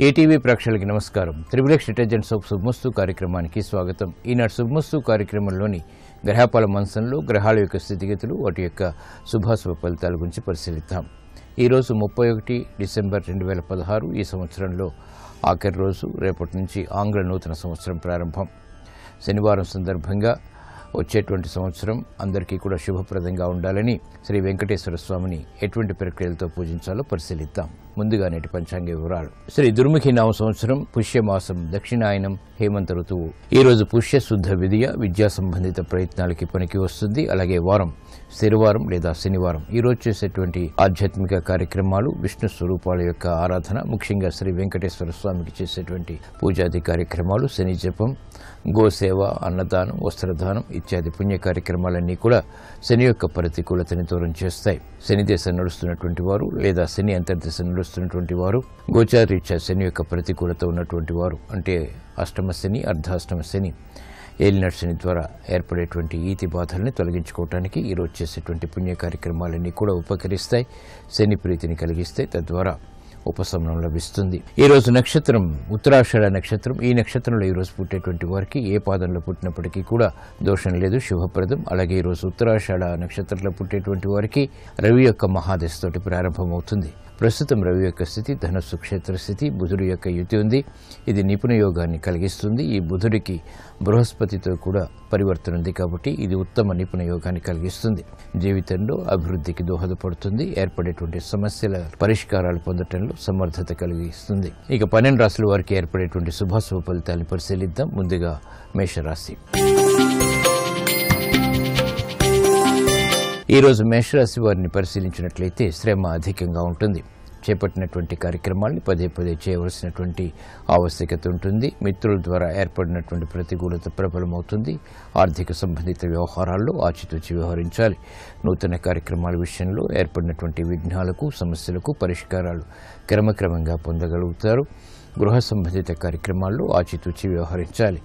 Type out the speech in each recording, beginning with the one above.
ATV ప్రేక్షకులకి నమస్కారం. Triplex detergents of శుభమస్తు కార్యక్రమానికి స్వాగతం. ఈనాటి శుభమస్తు కార్యక్రమంలోని గ్రహపాల మంచంలో గ్రహాల యొక్క స్థితిగతులు, వాటి యొక్క శుభాశుభ ఫలితాల గురించి పరిశీలిద్దాం. ఈరోజు 31 డిసెంబర్ 2016 ఈ సంవత్సరంలో ఆఖరి రోజు. రేపటి నుంచి ఆంగ్ల నూతన సంవత్సరం ప్రారంభం. శనివారం సందర్భంగా వచ్చేటువంటి సంవత్సరం అందరికీ కూడా శుభప్రదంగా ఉండాలని శ్రీ వెంకటేశ్వర స్వామిని ఎటువంటి ప్రక్రియలతో పూజించాలో పరిశీలిద్దాం. ముందుగా నేటి పంచాంగ వివరాలు. శ్రీ దుర్ముఖి నామ సంవత్సరం, పుష్యమాసం, దక్షిణాయనం, హేమంత ఋతువు. ఈ రోజు పుష్య శుద్ధ విధియ విద్యా సంబంధిత ప్రయత్నాలకి పనికి వస్తుంది. అలాగే వారం శనివారం లేదా శనివారం. ఈ రోజు చేసేటువంటి ఆధ్యాత్మిక కార్యక్రమాలు, విష్ణు స్వరూపాల యొక్క ఆరాధన, ముఖ్యంగా శ్రీ వెంకటేశ్వర స్వామికి చేసేటువంటి పూజాది కార్యక్రమాలు, శని జపం, గోసేవ, అన్నదానం, వస్త్రదానం ఇత్యాది పుణ్య కార్యక్రమాలన్నీ కూడా శని యొక్క ప్రతికూలతని దూరం చేస్తాయి. శని దేశ నడుస్తున్నటువంటి వారు లేదా శని అంతర్దశ నడుస్తున్నటువంటి వారు, గోచారీత్యా శని యొక్క ప్రతికూలత ఉన్నటువంటి వారు, అంటే అష్టమ శని, అర్ధాష్టమ శని, ఏలినాటి శని ద్వారా ఏర్పడేటువంటి ఈతి బాధల్ని తొలగించుకోవటానికి ఈరోజు చేసేటువంటి పుణ్య కార్యక్రమాలన్నీ కూడా ఉపకరిస్తాయి. శని ప్రీతిని కలిగిస్తాయి. తద్వారా ఉపశమనం లభిస్తుంది. ఈ రోజు నక్షత్రం ఉత్తరాషాఢ నక్షత్రం. ఈ నక్షత్రంలో ఈరోజు పుట్టేటువంటి వారికి ఏ పాదంలో పుట్టినప్పటికీ కూడా దోషం లేదు, శుభప్రదం. అలాగే ఈరోజు ఉత్తరాషాఢ నక్షత్రంలో పుట్టేటువంటి వారికి రవి యొక్క మహాదశతోటి ప్రారంభమవుతుంది. ప్రస్తుతం రవి యొక్క స్థితి ధనస్సు క్షేత్ర స్థితి, బుధుడి యొక్క యుతి ఉంది. ఇది నిపుణ యోగాన్ని కలిగిస్తుంది. ఈ బుధుడికి బృహస్పతితో కూడా పరివర్తన ఉంది కాబట్టి ఇది ఉత్తమ నిపుణ యోగాన్ని కలిగిస్తుంది. జీవితంలో అభివృద్ధికి దోహదపడుతుంది. ఏర్పడేటువంటి సమస్యల పరిష్కారాలు పొందటంలో సమర్థత కలిగిస్తుంది. ఇక 12 రాశుల వారికి ఏర్పడేటువంటి శుభాశుభ ఫలితాలను పరిశీలిద్దాం. ముందుగా మేషరాశి. ఈరోజు మేషరాశి వారిని పరిశీలించినట్లయితే శ్రమ అధికంగా ఉంటుంది. చేపట్టినటువంటి కార్యక్రమాల్ని పదే పదే చేయవలసినటువంటి ఆవశ్యకత ఉంటుంది. మిత్రుల ద్వారా ఏర్పడినటువంటి ప్రతికూలత ప్రబలమవుతుంది. ఆర్థిక సంబంధిత వ్యవహారాల్లో ఆచితూచి వ్యవహరించాలి. నూతన కార్యక్రమాల విషయంలో ఏర్పడినటువంటి విఘ్నాలకు, సమస్యలకు పరిష్కారాలు క్రమక్రమంగా పొందగలుగుతారు. గృహ సంబంధిత కార్యక్రమాల్లో ఆచితూచి వ్యవహరించాలి.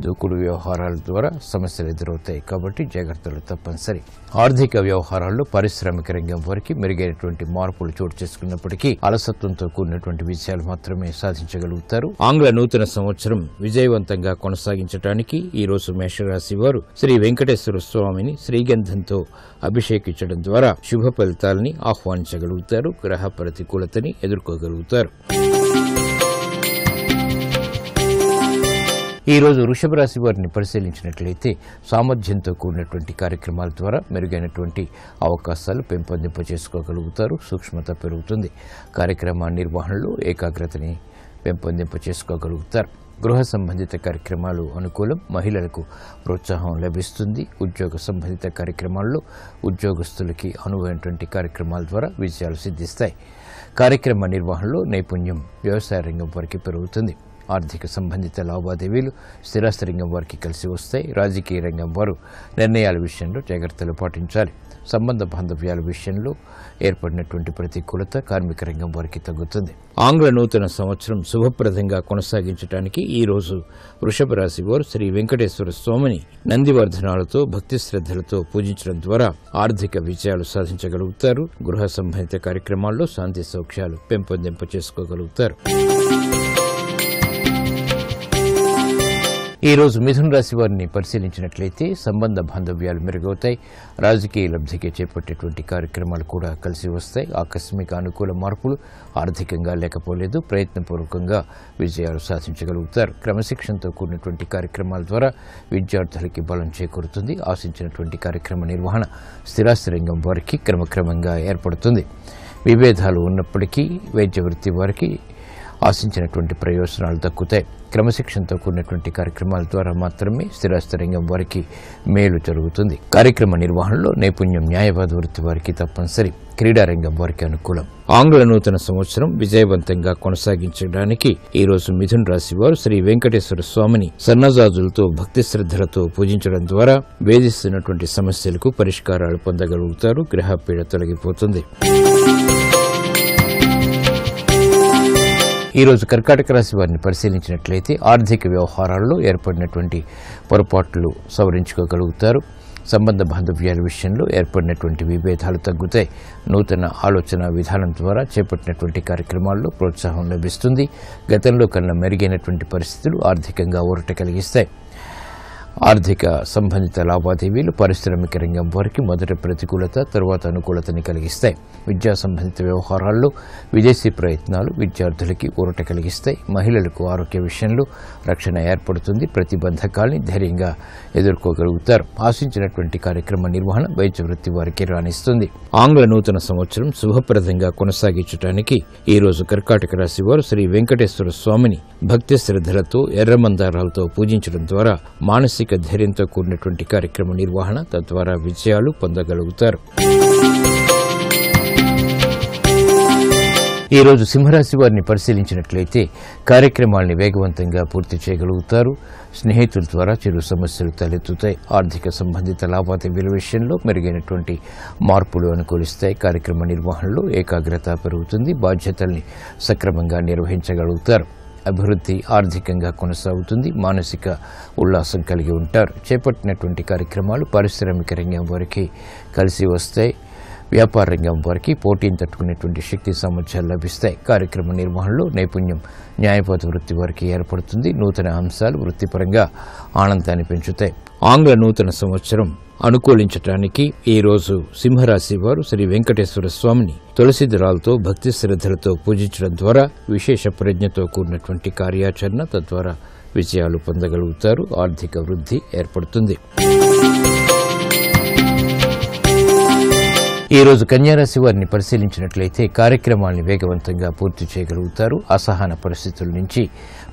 దూకుడు వ్యవహారాల ద్వారా సమస్యలు ఎదురవుతాయి కాబట్టి జాగ్రత్తలు తప్పనిసరి. ఆర్థిక వ్యవహారాల్లో పారిశ్రామిక రంగం వారికి మెరుగైనటువంటి మార్పులు చోటు చేసుకున్నప్పటికీ అలసత్వంతో కూడినటువంటి విజయాలు మాత్రమే సాధించగలుగుతారు. ఆంగ్ల నూతన సంవత్సరం విజయవంతంగా కొనసాగించడానికి ఈ రోజు మేషరాశి వారు శ్రీ వెంకటేశ్వర స్వామిని శ్రీగంధంతో అభిషేకించడం ద్వారా శుభ ఫలితాలని ఆహ్వానించగలుగుతారు. గ్రహ ప్రతికూలతని ఎదుర్కోగలుగుతారు. ఈ రోజు వృషభ రాశి వారిని పరిశీలించినట్లయితే సామర్థ్యంతో కూడినటువంటి కార్యక్రమాల ద్వారా మెరుగైనటువంటి అవకాశాలు పెంపొందింప చేసుకోగలుగుతారు. సూక్ష్మత పెరుగుతుంది. కార్యక్రమ నిర్వహణలో ఏకాగ్రతని పెంపొందింప చేసుకోగలుగుతారు. గృహ సంబంధిత కార్యక్రమాలు అనుకూలం. మహిళలకు ప్రోత్సాహం లభిస్తుంది. ఉద్యోగ సంబంధిత కార్యక్రమాల్లో ఉద్యోగస్తులకి అనువైనటువంటి కార్యక్రమాల ద్వారా విజయాలు సిద్ధిస్తాయి. కార్యక్రమ నిర్వహణలో నైపుణ్యం వ్యవసాయ రంగం వారికి పెరుగుతుంది. ఆర్థిక సంబంధిత లావాదేవీలు స్థిరాస్తి రంగం వారికి కలిసి వస్తాయి. రాజకీయ రంగం వారు నిర్ణయాల విషయంలో జాగ్రత్తలు పాటించాలి. సంబంధ బాంధవ్యాల విషయంలో ఏర్పడినటువంటి ప్రతికూలత కార్మిక రంగం వారికి తగ్గుతుంది. ఆంగ్ల నూతన సంవత్సరం శుభప్రదంగా కొనసాగించడానికి ఈ రోజు వృషభ రాశి వారు శ్రీ వెంకటేశ్వర స్వామిని నందివర్ధనాలతో భక్తి శ్రద్ధలతో పూజించడం ద్వారా ఆర్థిక విజయాలు సాధించగలుగుతారు. గృహ సంబంధిత కార్యక్రమాల్లో శాంతి సౌఖ్యాలు పెంపొందింప చేసుకోగలుగుతారు. ఈ రోజు మిథున రాశి వారిని పరిశీలించినట్లయితే సంబంధ బాంధవ్యాలు మెరుగవుతాయి. రాజకీయ లబ్ధికి చేపట్టేటువంటి కార్యక్రమాలు కూడా కలిసి వస్తాయి. ఆకస్మిక అనుకూల మార్పులు ఆర్థికంగా లేకపోలేదు. ప్రయత్నపూర్వకంగా విజయాలు సాధించగలుగుతారు. క్రమశిక్షణతో కూడినటువంటి కార్యక్రమాల ద్వారా విద్యార్థులకి బలం చేకూరుతుంది. ఆశించినటువంటి కార్యక్రమ నిర్వహణ స్థిరాస్తి రంగం వారికి క్రమక్రమంగా ఏర్పడుతుంది. విభేదాలు ఉన్నప్పటికీ వైద్య వృత్తి వారికి ఆశించినటువంటి ప్రయోజనాలు దక్కుతాయి. క్రమశిక్షణతో కూడినటువంటి కార్యక్రమాల ద్వారా మాత్రమే స్థిరాస్తి రంగం వారికి మేలు జరుగుతుంది. కార్యక్రమ నిర్వహణలో నైపుణ్యం న్యాయవాద వృత్తి వారికి తప్పనిసరి. క్రీడారంగం వారికి అనుకూలం. ఆంగ్ల నూతన సంవత్సరం విజయవంతంగా కొనసాగించడానికి ఈ రోజు మిథున రాశి వారు శ్రీ వెంకటేశ్వర స్వామిని సన్నజాజులతో భక్తి శ్రద్ధలతో పూజించడం ద్వారా వేధిస్తున్నటువంటి సమస్యలకు పరిష్కారాలు పొందగలుగుతారు. గ్రహ పీడ తొలగిపోతుంది. ఈ రోజు కర్కాటక రాశి వారిని పరిశీలించినట్లయితే ఆర్థిక వ్యవహారాల్లో ఏర్పడినటువంటి పొరపాట్లు సవరించుకోగలుగుతారు. సంబంధ బాంధవ్యాల విషయంలో ఏర్పడినటువంటి విభేదాలు తగ్గుతాయి. నూతన ఆలోచన విధానం ద్వారా చేపట్టినటువంటి కార్యక్రమాల్లో ప్రోత్సాహం లభిస్తుంది. గతంలో కన్నా మెరుగైనటువంటి పరిస్థితులు ఆర్థికంగా ఊరట కలిగిస్తాయి. ఆర్థిక సంబంధిత లావాదేవీలు పారిశ్రామిక రంగం వారికి మొదట ప్రతికూలత, తరువాత అనుకూలతని కలిగిస్తాయి. విద్యా సంబంధిత వ్యవహారాల్లో విదేశీ ప్రయత్నాలు విద్యార్థులకి ఊరట కలిగిస్తాయి. మహిళలకు ఆరోగ్య విషయంలో రక్షణ ఏర్పడుతుంది. ప్రతిబంధకాల్ని ధైర్యంగా ఎదుర్కోగలుగుతారు. ఆశించినటువంటి కార్యక్రమ నిర్వహణ వైద్య వృత్తి వారికి రాణిస్తుంది. ఆంగ్ల నూతన సంవత్సరం శుభప్రదంగా కొనసాగించడానికి ఈ రోజు కర్కాటక రాశి వారు శ్రీ వెంకటేశ్వర స్వామిని భక్తి శ్రద్ధలతో ఎర్రమందారాలతో పూజించడం ద్వారా మానసిక ధైర్యంతో కూడినటువంటి కార్యక్రమ నిర్వహణ తద్వారా విజయాలు పొందగలుగుతారు. ఈ రోజు సింహరాశి వారిని పరిశీలించినట్లయితే కార్యక్రమాల్ని వేగవంతంగా పూర్తి చేయగలుగుతారు. స్నేహితుల ద్వారా చిరు సమస్యలు తలెత్తుతాయి. ఆర్థిక సంబంధిత లావాదేవీల విషయంలో మెరుగైనటువంటి మార్పులు అనుకూలిస్తాయి. కార్యక్రమ నిర్వహణలో ఏకాగ్రత పెరుగుతుంది. బాధ్యతల్ని సక్రమంగా నిర్వహించగలుగుతారు. అభివృద్ధి ఆర్థికంగా కొనసాగుతుంది. మానసిక ఉల్లాసం కలిగి ఉంటారు. చేపట్టినటువంటి కార్యక్రమాలు పారిశ్రామిక రంగం వారికి కలిసి వస్తాయి. వ్యాపార రంగం వారికి పోటీని తట్టుకునేటువంటి శక్తి సామర్థ్యాలు లభిస్తాయి. కార్యక్రమ నిర్వహణలో నైపుణ్యం న్యాయవాద వృత్తి వారికి ఏర్పడుతుంది. నూతన అంశాలు వృత్తిపరంగా ఆనందాన్ని పెంచుతాయి. ఆంగ్ల నూతన సంవత్సరం అనుకూలించడానికి ఈ రోజు సింహరాశి వారు శ్రీ వెంకటేశ్వర స్వామిని తులసి దళాలతో భక్తి శ్రద్ధలతో పూజించడం ద్వారా విశేష ప్రజ్ఞతో కూడినటువంటి కార్యాచరణ తద్వారా విజయాలు పొందగలుగుతారు. ఆర్థిక వృద్ధి ఏర్పడుతుంది. ఈ రోజు కన్యారాశి వారిని పరిశీలించినట్లయితే కార్యక్రమాల్ని వేగవంతంగా పూర్తి చేయగలుగుతారు. అసహన పరిస్థితుల నుంచి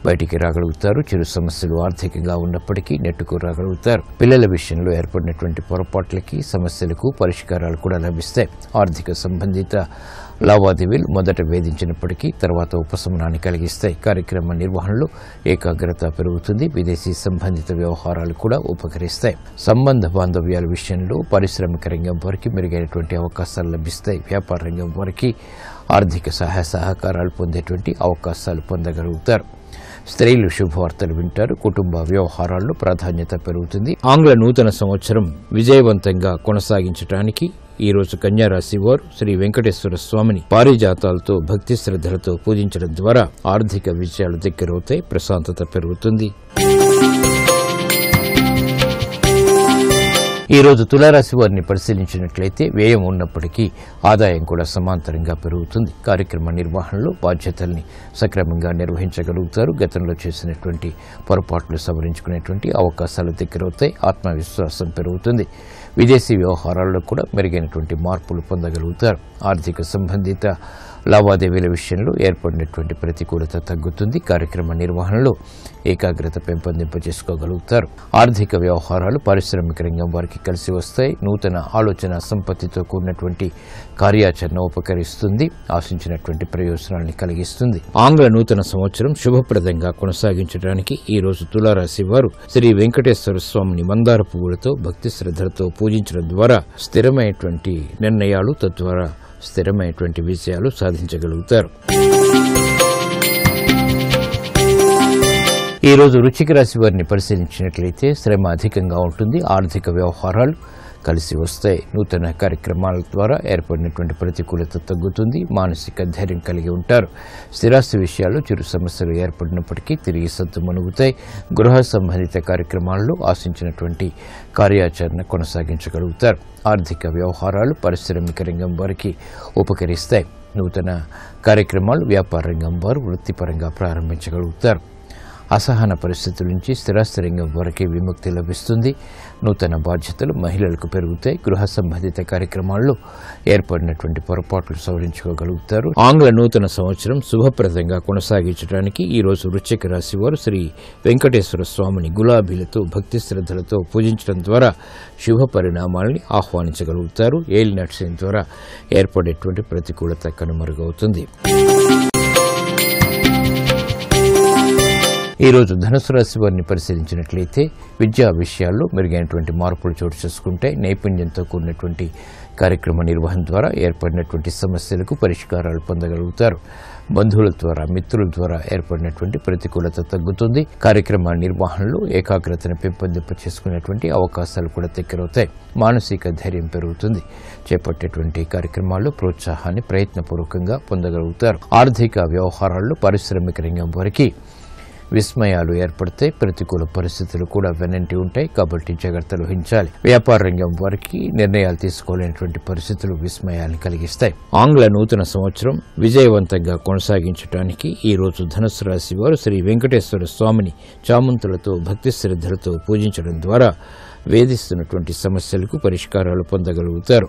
బయటికి రాగలుగుతారు. చిరు సమస్యలు ఆర్థికంగా ఉన్నప్పటికీ నెట్టుకు రాగలుగుతారు. పిల్లల విషయంలో ఏర్పడినటువంటి పొరపాట్లకి సమస్యలకు పరిష్కారాలు కూడా లభిస్తాయి. ఆర్థిక సంబంధిత లావాదేవీలు మొదట వేధించినప్పటికీ తర్వాత ఉపశమనాన్ని కలిగిస్తాయి. కార్యక్రమ నిర్వహణలో ఏకాగ్రత పెరుగుతుంది. విదేశీ సంబంధిత వ్యవహారాలు కూడా ఉపకరిస్తాయి. సంబంధ బాంధవ్యాల విషయంలో పారిశ్రామిక రంగం వారికి మెరుగైనటువంటి అవకాశాలు లభిస్తాయి. వ్యాపార రంగం వారికి ఆర్థిక సహాయ సహకారాలు పొందేటువంటి అవకాశాలు పొందగలుగుతారు. స్త్రీలు శుభవార్తలు వింటారు. కుటుంబ వ్యవహారాల్లో ప్రాధాన్యత పెరుగుతుంది. ఆంగ్ల నూతన సంవత్సరం విజయవంతంగా కొనసాగించడానికి ఈ రోజు కన్యారాశి వారు శ్రీ వెంకటేశ్వర స్వామిని పారిజాతాలతో భక్తి శ్రద్ధలతో పూజించడం ద్వారా ఆర్థిక విజయాలు దగ్గరవుతాయి. ప్రశాంతత పెరుగుతుంది. ఈ రోజు తులారాశి వారిని పరిశీలించినట్లయితే వ్యయం ఉన్నప్పటికీ ఆదాయం కూడా సమాంతరంగా పెరుగుతుంది. కార్యక్రమ నిర్వహణలో బాధ్యతల్ని సక్రమంగా నిర్వహించగలుగుతారు. గతంలో చేసినటువంటి పొరపాట్లు సవరించుకునేటువంటి అవకాశాలు దగ్గరవుతాయి. ఆత్మవిశ్వాసం పెరుగుతుంది. విదేశీ వ్యవహారాల్లో కూడా మెరుగైనటువంటి మార్పులు పొందగలుగుతారు. ఆర్థిక సంబంధిత లావాదేవీల విషయంలో ఏర్పడినటువంటి ప్రతికూలత తగ్గుతుంది. కార్యక్రమ నిర్వహణలో ఏకాగ్రత పెంపొందింపజేసుకోగలుగుతారు. ఆర్థిక వ్యవహారాలు పారిశ్రామిక రంగం వారికి కలిసి వస్తాయి. నూతన ఆలోచన సంపత్తితో కూడినటువంటి కార్యాచరణ ఉపకరిస్తుంది. ఆశించినటువంటి ప్రయోజనాన్ని కలిగిస్తుంది. ఆంగ్ల నూతన సంవత్సరం శుభప్రదంగా కొనసాగించడానికి ఈ రోజు తులారాశి వారు శ్రీ వెంకటేశ్వర స్వామిని మందార పువ్వులతో భక్తి శ్రద్ధలతో పూజించడం ద్వారా స్థిరమైనటువంటి నిర్ణయాలు తద్వారా స్థిరమైనటువంటి విజయాలు సాధించగలుగుతారు. ఈ రోజు వృశ్చిక రాశి వారిని పరిశీలించినట్లయితే శ్రమ అధికంగా ఉంటుంది. ఆర్థిక వ్యవహారాలు కలిసి వస్తాయి. నూతన కార్యక్రమాల ద్వారా ఏర్పడినటువంటి ప్రతికూలత తగ్గుతుంది. మానసిక ధైర్యం కలిగి ఉంటారు. స్థిరాస్తి విషయాల్లో చిరు సమస్యలు ఏర్పడినప్పటికీ తిరిగి సద్దుమణుగుతాయి. గృహ సంబంధిత కార్యక్రమాల్లో ఆశించినటువంటి కార్యాచరణ కొనసాగించగలుగుతారు. ఆర్థిక వ్యవహారాలు పారిశ్రామిక రంగం వారికి ఉపకరిస్తాయి. నూతన కార్యక్రమాలు వ్యాపార రంగం వారు వృత్తిపరంగా ప్రారంభించగలుగుతారు. అసహన పరిస్థితుల నుంచి స్థిరాస్తి రంగం వరకే విముక్తి లభిస్తుంది. నూతన బాధ్యతలు మహిళలకు పెరుగుతాయి. గృహ సంబంధిత కార్యక్రమాల్లో ఏర్పడినటువంటి పొరపాట్లు సవరించుకోగలుగుతారు. ఆంగ్ల నూతన సంవత్సరం శుభప్రదంగా కొనసాగించడానికి ఈ రోజు వృశ్చిక రాశి వారు శ్రీ వెంకటేశ్వర స్వామిని గులాబీలతో భక్తి శ్రద్ధలతో పూజించడం ద్వారా శుభ పరిణామాలని ఆహ్వానించగలుగుతారు. ఏలినాటి శని ద్వారా ఏర్పడేటువంటి ప్రతికూలత కనుమరుగవుతుంది. ఈరోజు ధనుసు రాశి వారిని పరిశీలించినట్లయితే విద్యా విషయాల్లో మెరుగైనటువంటి మార్పులు చోటు చేసుకుంటాయి. నైపుణ్యంతో కూడినటువంటి కార్యక్రమ నిర్వహణ ద్వారా ఏర్పడినటువంటి సమస్యలకు పరిష్కారాలు పొందగలుగుతారు. బంధువుల ద్వారా, మిత్రుల ద్వారా ఏర్పడినటువంటి ప్రతికూలత తగ్గుతుంది. కార్యక్రమ నిర్వహణలో ఏకాగ్రతను పెంపొందింప చేసుకునేటువంటి అవకాశాలు కూడా దగ్గరవుతాయి. మానసిక ధైర్యం పెరుగుతుంది. చేపట్టేటువంటి కార్యక్రమాల్లో ప్రోత్సాహాన్ని ప్రయత్నపూర్వకంగా పొందగలుగుతారు. ఆర్థిక వ్యవహారాల్లో పారిశ్రామిక రంగం వారికి విస్మయాలు ఏర్పడితే ప్రతికూల పరిస్థితులు కూడా వెనంటి ఉంటాయి. కాబట్టి జాగ్రత్తలు వహించాలి. వ్యాపార రంగం వారికి నిర్ణయాలు తీసుకోలేనటువంటి పరిస్థితులు విస్మయాన్ని కలిగిస్తాయి. ఆంగ్ల నూతన సంవత్సరం విజయవంతంగా కొనసాగించడానికి ఈ రోజు ధనుసు రాశి వారు శ్రీ వెంకటేశ్వర స్వామిని చామంతులతో భక్తి శ్రద్ధలతో పూజించడం ద్వారా వేధిస్తున్నటువంటి సమస్యలకు పరిష్కారాలు పొందగలుగుతారు.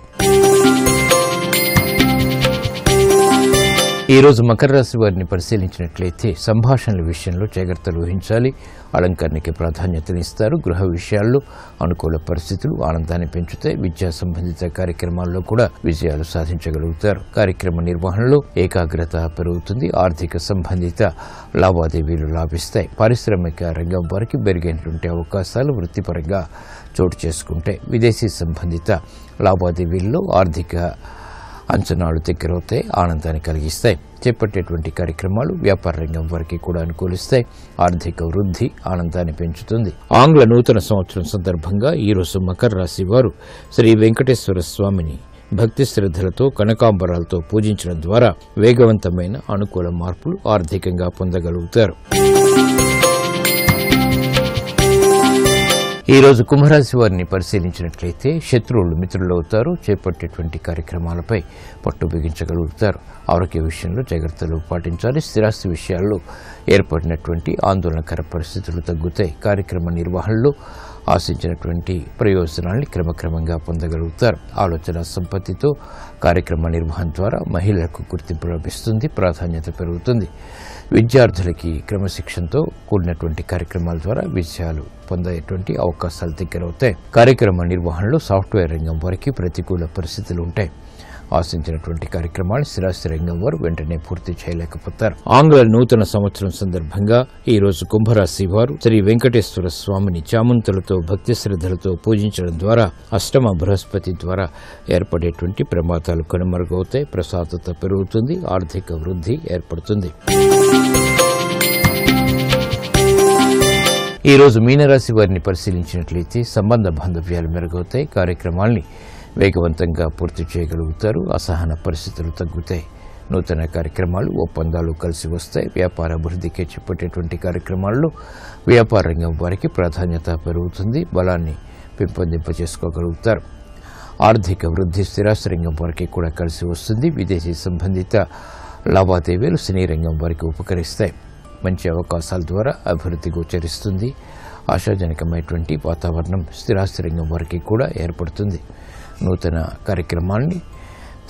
ఈ రోజు మకర రాశి వారిని పరిశీలించినట్లయితే సంభాషణల విషయంలో జాగ్రత్తలు వహించాలి. అలంకరణకి ప్రాధాన్యతనిస్తారు. గృహ విషయాల్లో అనుకూల పరిస్థితులు ఆనందాన్ని పెంచుతాయి. విద్యా సంబంధిత కార్యక్రమాల్లో కూడా విజయాలు సాధించగలుగుతారు. కార్యక్రమ నిర్వహణలో ఏకాగ్రత పెరుగుతుంది. ఆర్థిక సంబంధిత లావాదేవీలు లాభిస్తాయి. పారిశ్రామిక రంగం వారికి మెరుగైనటువంటి అవకాశాలు వృత్తిపరంగా చోటు చేసుకుంటాయి. విదేశీ సంబంధిత లావాదేవీల్లో ఆర్థిక అంచనాలు దగ్గరవుతాయి. ఆనందాన్ని కలిగిస్తాయి. చేపట్టేటువంటి కార్యక్రమాలు వ్యాపార రంగం వారికి కూడా అనుకూలిస్తాయి. ఆర్థిక వృద్ధి ఆనందాన్ని పెంచుతుంది. ఆంగ్ల నూతన సంవత్సరం సందర్భంగా ఈరోజు మకర రాశి వారు శ్రీ వెంకటేశ్వర స్వామిని భక్తి శ్రద్ధలతో కనకాంబరాలతో పూజించడం ద్వారా వేగవంతమైన అనుకూల మార్పులు ఆర్థికంగా పొందగలుగుతారు. ఈ రోజు కుంభరాశి వారిని పరిశీలించినట్లయితే శత్రువులు మిత్రులు అవుతారు. చేపట్టేటువంటి కార్యక్రమాలపై పట్టు బిగించగలుగుతారు. ఆరోగ్య విషయంలో జాగ్రత్తలు పాటించాలి. స్థిరాస్తి విషయాల్లో ఏర్పడినటువంటి ఆందోళనకర పరిస్థితులు తగ్గుతాయి. కార్యక్రమ నిర్వహణలో ఆశించినటువంటి ప్రయోజనాల్ని క్రమక్రమంగా పొందగలుగుతారు. ఆలోచన సంపత్తితో కార్యక్రమ నిర్వహణ ద్వారా మహిళలకు గుర్తింపు లభిస్తుంది. ప్రాధాన్యత పెరుగుతుంది. విద్యార్థులకి క్రమశిక్షణతో కూడినటువంటి కార్యక్రమాల ద్వారా విజయాలు పొందేటువంటి అవకాశాలు దగ్గరవుతాయి. కార్యక్రమ నిర్వహణలో సాఫ్ట్వేర్ రంగం వారికి ప్రతికూల పరిస్థితులు ఉంటాయి. ఆశించినటువంటి కార్యక్రమాలు స్థిరాస్తి రంగం వారు వెంటనే పూర్తి చేయలేకపోతారు. ఆంగ్ల నూతన సంవత్సరం సందర్భంగా ఈ రోజు కుంభరాశి వారు శ్రీ వెంకటేశ్వర స్వామిని చామంతులతో భక్తి శ్రద్ధలతో పూజించడం ద్వారా అష్టమ బృహస్పతి ద్వారా ఏర్పడేటువంటి ప్రమాదాలు కనుమరుగవుతాయి. ప్రశాంతత పెరుగుతుంది. ఆర్థిక వృద్ధి ఏర్పడుతుంది. ఈ రోజు మీనరాశి వారిని పరిశీలించినట్లయితే సంబంధ బాంధవ్యాలు మెరుగవుతాయి. కార్యక్రమాల్ని వేగవంతంగా పూర్తి చేయగలుగుతారు. అసహన పరిస్థితులు తగ్గుతాయి. నూతన కార్యక్రమాలు, ఒప్పందాలు కలిసి వస్తాయి. వ్యాపార అభివృద్ధికి చేపట్టేటువంటి కార్యక్రమాల్లో వ్యాపార రంగం వారికి ప్రాధాన్యత పెరుగుతుంది. బలాన్ని పెంపొందింప చేసుకోగలుగుతారు. ఆర్థిక వృద్ధి స్థిరాస్తి రంగం వారికి కూడా కలిసి వస్తుంది. విదేశీ సంబంధిత లావాదేవీలు సినీ రంగం వారికి ఉపకరిస్తాయి. మంచి అవకాశాల ద్వారా అభివృద్ధి గోచరిస్తుంది. ఆశాజనకమైనటువంటి వాతావరణం స్థిరాస్తి రంగం వారికి కూడా ఏర్పడుతుంది. నూతన కార్యక్రమాన్ని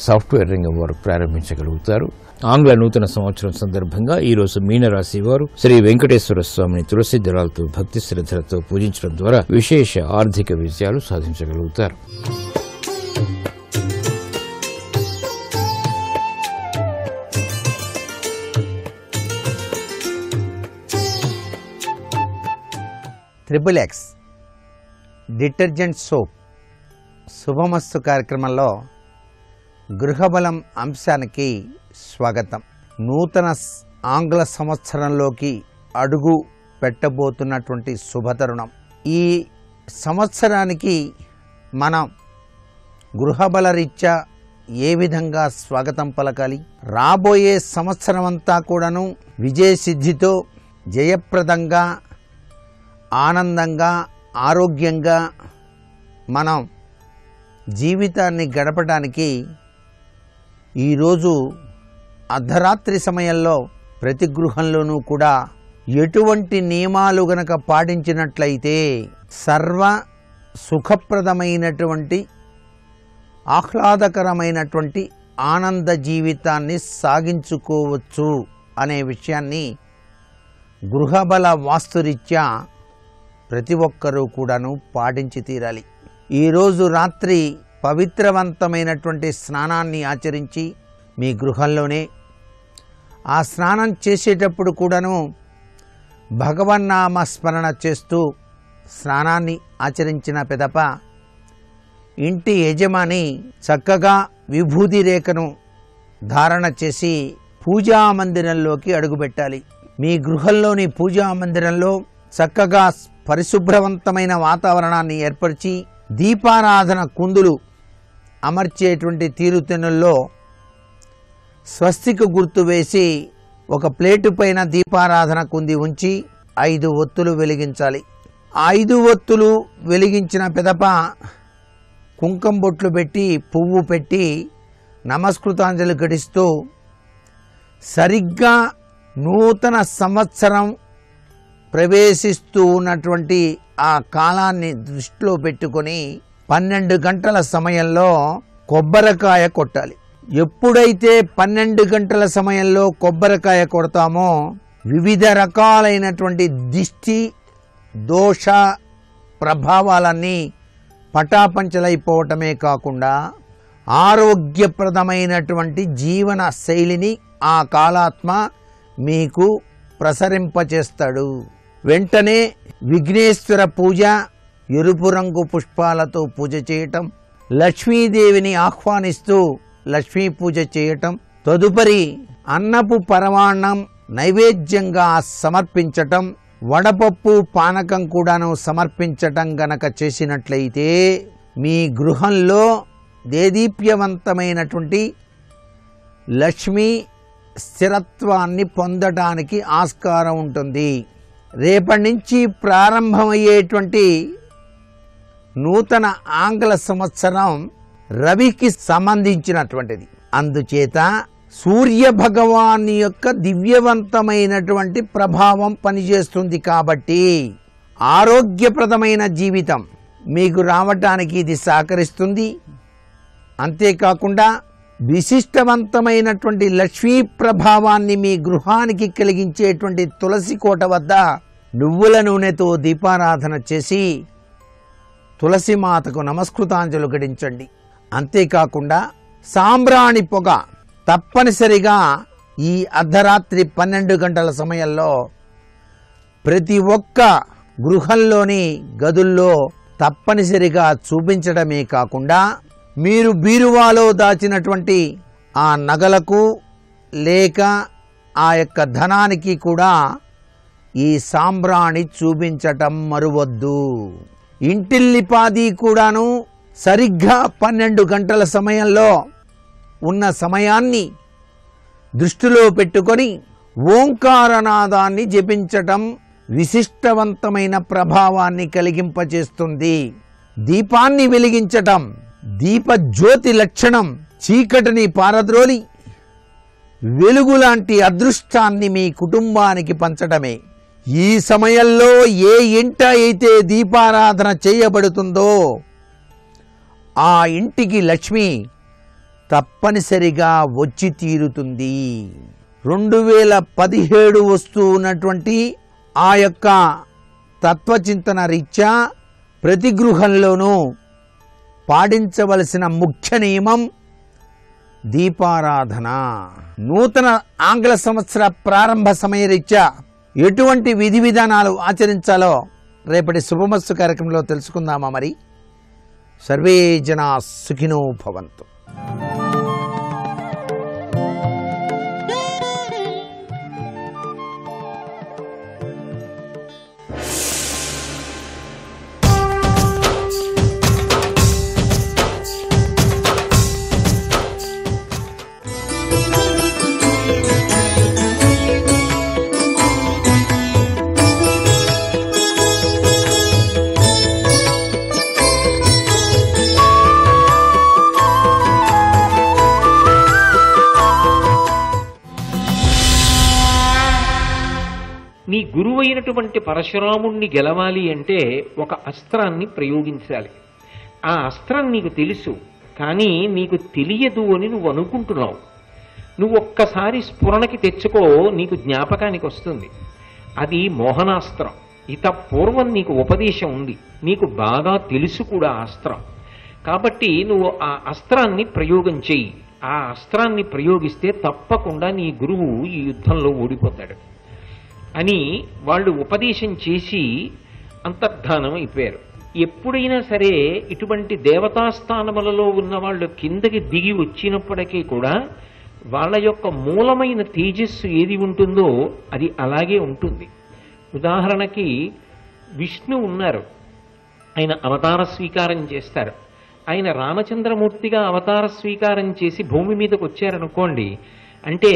సాఫ్ట్వేర్ రంగం వారు ప్రారంభించగలుగుతారు. ఆంగ్ల నూతన సంవత్సరం సందర్భంగా ఈ రోజు మీనరాశి వారు శ్రీ వెంకటేశ్వర స్వామిని తులసి దళాలతో భక్తి శ్రద్ధలతో పూజించడం ద్వారా విశేష ఆర్థిక విజయాలు సాధించగలుగుతారు. XXX డిటర్జెంట్ సోప్ శుభమస్తు కార్యక్రమంలో గృహబలం అంశానికి స్వాగతం. నూతన ఆంగ్ల సంవత్సరంలోకి అడుగు పెట్టబోతున్నటువంటి శుభతరుణం. ఈ సంవత్సరానికి మనం గృహబల రీత్యా ఏ విధంగా స్వాగతం పలకాలి, రాబోయే సంవత్సరం అంతా కూడాను విజయసిద్ధితో జయప్రదంగా ఆనందంగా ఆరోగ్యంగా మనం జీవితాన్ని గడపడానికి ఈరోజు అర్ధరాత్రి సమయంలో ప్రతి గృహంలోనూ కూడా ఎటువంటి నియమాలు గనక పాటించినట్లయితే సర్వ సుఖప్రదమైనటువంటి ఆహ్లాదకరమైనటువంటి ఆనంద జీవితాన్ని సాగించుకోవచ్చు అనే విషయాన్ని గృహబల వాస్తురీత్యా ప్రతి ఒక్కరూ కూడాను పాటించి తీరాలి. ఈరోజు రాత్రి పవిత్రవంతమైనటువంటి స్నానాన్ని ఆచరించి మీ గృహంలోనే ఆ స్నానం చేసేటప్పుడు కూడాను భగవన్నామ స్మరణ చేస్తూ స్నానాన్ని ఆచరించిన పిదప ఇంటి యజమాని చక్కగా విభూది రేఖను ధారణ చేసి పూజా మందిరంలోకి అడుగుపెట్టాలి. మీ గృహంలోని పూజా మందిరంలో చక్కగా పరిశుభ్రవంతమైన వాతావరణాన్ని ఏర్పరిచి దీపారాధన కుందులు అమర్చేటువంటి తీరుతెన్నుల్లో స్వస్తికి గుర్తు వేసి ఒక ప్లేటు పైన దీపారాధన కుంది ఉంచి 5 ఒత్తులు వెలిగించాలి. 5 ఒత్తులు వెలిగించిన పిదప కుంకుమ బొట్లు పెట్టి పువ్వు పెట్టి నమస్కృతాంజలి ఘటిస్తూ సరిగ్గా నూతన సంవత్సరం ప్రవేశిస్తూ ఉన్నటువంటి ఆ కాలాన్ని దృష్టిలో పెట్టుకొని 12 గంటల సమయంలో కొబ్బరికాయ కొట్టాలి. ఎప్పుడైతే 12 గంటల సమయంలో కొబ్బరికాయ కొడతామో వివిధ రకాలైనటువంటి దిష్టి దోష ప్రభావాలన్నీ పటాపంచలైపోవటమే కాకుండా ఆరోగ్యప్రదమైనటువంటి జీవన శైలిని ఆ కాలాత్మ మీకు ప్రసరింపచేస్తాడు. వెంటనే విఘ్నేశ్వర పూజ, ఎరుపు రంగు పుష్పాలతో పూజ చేయటం, లక్ష్మీదేవిని ఆహ్వానిస్తూ లక్ష్మీ పూజ చేయటం, తదుపరి అన్నపు పరమాన్నం నైవేద్యంగా సమర్పించటం, వడపప్పు పానకం కూడాను సమర్పించటం గనక చేసినట్లయితే మీ గృహంలో దేదీప్యవంతమైనటువంటి లక్ష్మీ స్థిరత్వాన్ని పొందడానికి ఆస్కారం ఉంటుంది. రేపటి నుంచి ప్రారంభమయ్యేటువంటి నూతన ఆంగ్ల సంవత్సరం రవికి సంబంధించినటువంటిది. అందుచేత సూర్య భగవాన్ యొక్క దివ్యవంతమైనటువంటి ప్రభావం పనిచేస్తుంది. కాబట్టి ఆరోగ్యప్రదమైన జీవితం మీకు రావటానికి ఇది సహకరిస్తుంది. అంతేకాకుండా విశిష్టవంతమైనటువంటి లక్ష్మీ ప్రభావాన్ని మీ గృహానికి కలిగించేటువంటి తులసి కోట వద్ద నువ్వుల నూనెతో దీపారాధన చేసి తులసి మాతకు నమస్కృతాంజలు ఘటించండి. అంతేకాకుండా సాంబ్రాణి పొగ తప్పనిసరిగా ఈ అర్ధరాత్రి 12 గంటల సమయంలో ప్రతి ఒక్క గృహంలోని గదుల్లో తప్పనిసరిగా చూపించడమే కాకుండా మీరు బీరువాలో దాచినటువంటి ఆ నగలకు లేక ఆ యొక్క ధనానికి కూడా ఈ సాంబ్రాణి చూపించటం మరువద్దు. ఇంటిల్లిపాది కూడాను సరిగ్గా 12 గంటల సమయంలో ఉన్న సమయాన్ని దృష్టిలో పెట్టుకొని ఓంకారనాదాన్ని జపించటం విశిష్టవంతమైన ప్రభావాన్ని కలిగింపచేస్తుంది. దీపాన్ని వెలిగించటం దీపజ్యోతి లక్షణం చీకటిని పారద్రోలి వెలుగులాంటి అదృష్టాన్ని మీ కుటుంబానికి పంచడమే. ఈ సమయంలో ఏ ఇంట అయితే దీపారాధన చేయబడుతుందో ఆ ఇంటికి లక్ష్మి తప్పనిసరిగా వచ్చి తీరుతుంది. 2017 వస్తూ ఉన్నటువంటి ఆ యొక్క తత్వచింతన రీత్యా ప్రతి గృహంలోనూ పాటించవలసిన ముఖ్య నియమం దీపారాధన. నూతన ఆంగ్ల సంవత్సర ప్రారంభ సమయరీత్యా ఎటువంటి విధి విధానాలు ఆచరించాలో రేపటి శుభమస్తు కార్యక్రమంలో తెలుసుకుందామా? మరి సర్వే జనా సుఖినో భవంతు. నీ గురువైనటువంటి పరశురాముణ్ణి గెలవాలి అంటే ఒక అస్త్రాన్ని ప్రయోగించాలి. ఆ అస్త్రం నీకు తెలుసు, కానీ నీకు తెలియదు అని నువ్వు అనుకుంటున్నావు. నువ్వు ఒక్కసారి స్ఫురణకి తెచ్చుకో, నీకు జ్ఞాపకానికి వస్తుంది. అది మోహనాస్త్రం. ఇత పూర్వం నీకు ఉపదేశం ఉంది, నీకు బాగా తెలుసు కూడా అస్త్రం. కాబట్టి నువ్వు ఆ అస్త్రాన్ని ప్రయోగం చెయ్యి. ఆ అస్త్రాన్ని ప్రయోగిస్తే తప్పకుండా నీ గురువు ఈ యుద్ధంలో ఓడిపోతాడు. అని వాళ్ళు ఉపదేశం చేసి అంతర్ధానం అయిపోయారు. ఎప్పుడైనా సరే ఇటువంటి దేవతాస్థానములలో ఉన్న వాళ్ళు కిందకి దిగి వచ్చినప్పటికీ కూడా వాళ్ళ యొక్క మూలమైన తేజస్సు ఏది ఉంటుందో అది అలాగే ఉంటుంది. ఉదాహరణకి విష్ణు ఉన్నారు, ఆయన అవతార స్వీకారం చేస్తారు. ఆయన రామచంద్రమూర్తిగా అవతార స్వీకారం చేసి భూమి మీదకి వచ్చారనుకోండి, అంటే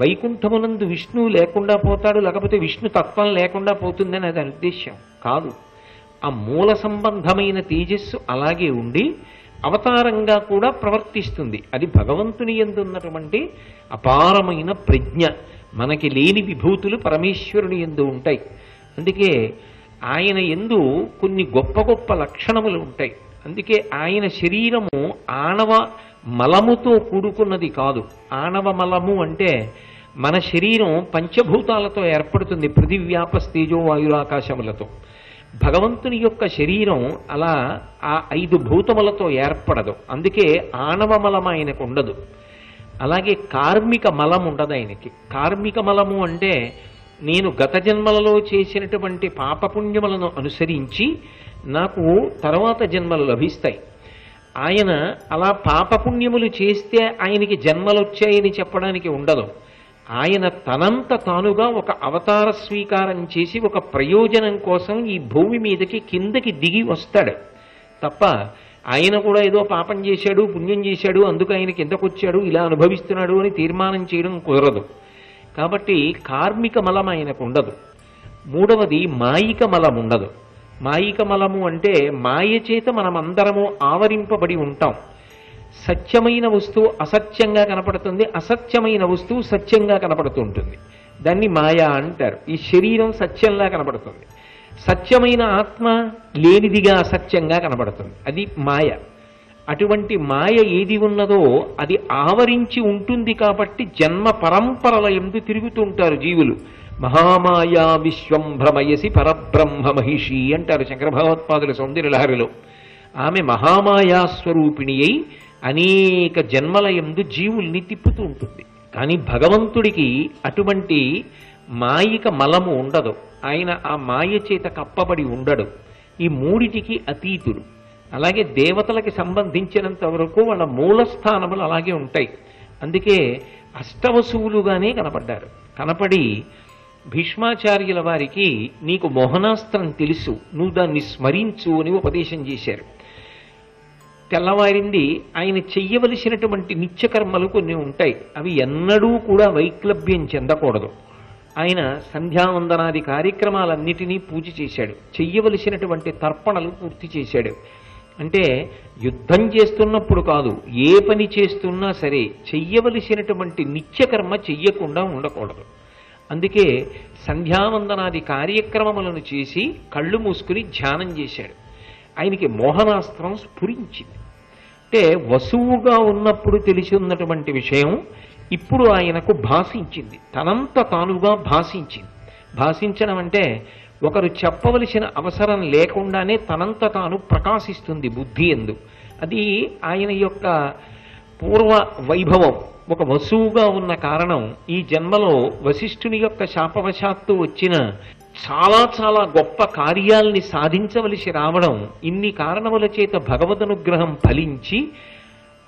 వైకుంఠమునందు విష్ణువు లేకుండా పోతాడు, లేకపోతే విష్ణు తత్వం లేకుండా పోతుందని అది ఉద్దేశ్యం కాదు. ఆ మూల సంబంధమైన తేజస్సు అలాగే ఉండి అవతారంగా కూడా ప్రవర్తిస్తుంది. అది భగవంతుని యందు ఉన్నటువంటి అపారమైన ప్రజ్ఞ. మనకి లేని విభూతులు పరమేశ్వరుని యందు ఉంటాయి. అందుకే ఆయన యందు కొన్ని గొప్ప గొప్ప లక్షణములు ఉంటాయి. అందుకే ఆయన శరీరము ఆణవ మలముతో కూడుకున్నది కాదు. ఆణవ మలము అంటే మన శరీరం పంచభూతాలతో ఏర్పడుతుంది, పృథివ్యాపస్తేజో వాయురాకాశములతో. భగవంతుని యొక్క శరీరం అలా ఆ 5 భూతములతో ఏర్పడదు. అందుకే ఆణవ మలం ఆయనకు ఉండదు. అలాగే కార్మిక మలం ఉండదు ఆయనకి. కార్మిక మలము అంటే నేను గత జన్మలలో చేసినటువంటి పాపపుణ్యములను అనుసరించి నాకు తర్వాత జన్మలు లభిస్తాయి. ఆయన అలా పాపపుణ్యములు చేస్తే ఆయనకి జన్మలు వచ్చాయని చెప్పడానికి ఉండదు. ఆయన తనంత తానుగా ఒక అవతార స్వీకారం చేసి ఒక ప్రయోజనం కోసం ఈ భూమి మీదకి కిందకి దిగి వస్తాడు తప్ప ఆయన కూడా ఏదో పాపం చేశాడు, పుణ్యం చేశాడు, అందుకు ఆయన కిందకు వచ్చాడు, ఇలా అనుభవిస్తున్నాడు అని తీర్మానం చేయడం కుదరదు. కాబట్టి కార్మిక మలం ఆయనకు ఉండదు. మూడవది మాయిక మలం ఉండదు. మాయిక మలము అంటే మాయ చేత మనమందరము ఆవరింపబడి ఉంటాం. సత్యమైన వస్తువు అసత్యంగా కనపడుతుంది, అసత్యమైన వస్తువు సత్యంగా కనపడుతూ ఉంటుంది. దాన్ని మాయా అంటారు. ఈ శరీరం సత్యంలా కనపడుతుంది, సత్యమైన ఆత్మ లేనిదిగా అసత్యంగా కనపడుతుంది, అది మాయ. అటువంటి మాయ ఏది ఉన్నదో అది ఆవరించి ఉంటుంది. కాబట్టి జన్మ పరంపరల యందు తిరుగుతుంటారు జీవులు. మహామాయా విశ్వం భ్రమయసి పరబ్రహ్మ మహిషి అంటారు శంకర భగవత్పాదుల సౌందర్య లహరిలో. ఆమె మహామాయా స్వరూపిణి అయి అనేక జన్మల యందు జీవుల్ని తిప్పుతూ ఉంటుంది. కానీ భగవంతుడికి అటువంటి మాయిక మలము ఉండదు. ఆయన ఆ మాయ చేత కప్పబడి ఉండడు. ఈ మూడిటికి అతీతుడు. అలాగే దేవతలకి సంబంధించినంత వరకు వాళ్ళ మూలస్థానములు అలాగే ఉంటాయి. అందుకే అష్టవసువులుగానే కనపడ్డారు. కనపడి భీష్మాచార్యుల వారికి నీకు మోహనాస్త్రం తెలుసు, నువ్వు దాన్ని స్మరించు అని ఉపదేశం చేశారు. తెల్లవారింది. ఆయన చెయ్యవలసినటువంటి నిత్యకర్మలు కొన్ని ఉంటాయి. అవి ఎన్నడూ కూడా వైక్లభ్యం చెందకూడదు. ఆయన సంధ్యావందనాది కార్యక్రమాలన్నిటినీ పూజ చేశాడు. చెయ్యవలసినటువంటి తర్పణలు పూర్తి చేశాడు. అంటే యుద్ధం చేస్తున్నప్పుడు కాదు, ఏ పని చేస్తున్నా సరే చెయ్యవలసినటువంటి నిత్యకర్మ చెయ్యకుండా ఉండకూడదు. అందుకే సంధ్యావందనాది కార్యక్రమములను చేసి కళ్ళు మూసుకుని ధ్యానం చేశాడు. ఆయనకి మోహనాస్త్రం స్ఫురించింది. అంటే వసువుగా ఉన్నప్పుడు తెలిసి ఉన్నటువంటి విషయం ఇప్పుడు ఆయనకు భాషించింది, తనంత తానుగా భాషించింది. భాషించడం అంటే ఒకరు చెప్పవలసిన అవసరం లేకుండానే తనంత తాను ప్రకాశిస్తుంది బుద్ధి యందు. అది ఆయన యొక్క పూర్వ వైభవం. ఒక వసువుగా ఉన్న కారణం ఈ జన్మలో వశిష్ఠుని యొక్క శాపవశాత్తు వచ్చిన చాలా చాలా గొప్ప కార్యాల్ని సాధించవలసి రావడం, ఇన్ని కారణముల చేత భగవదనుగ్రహం ఫలించి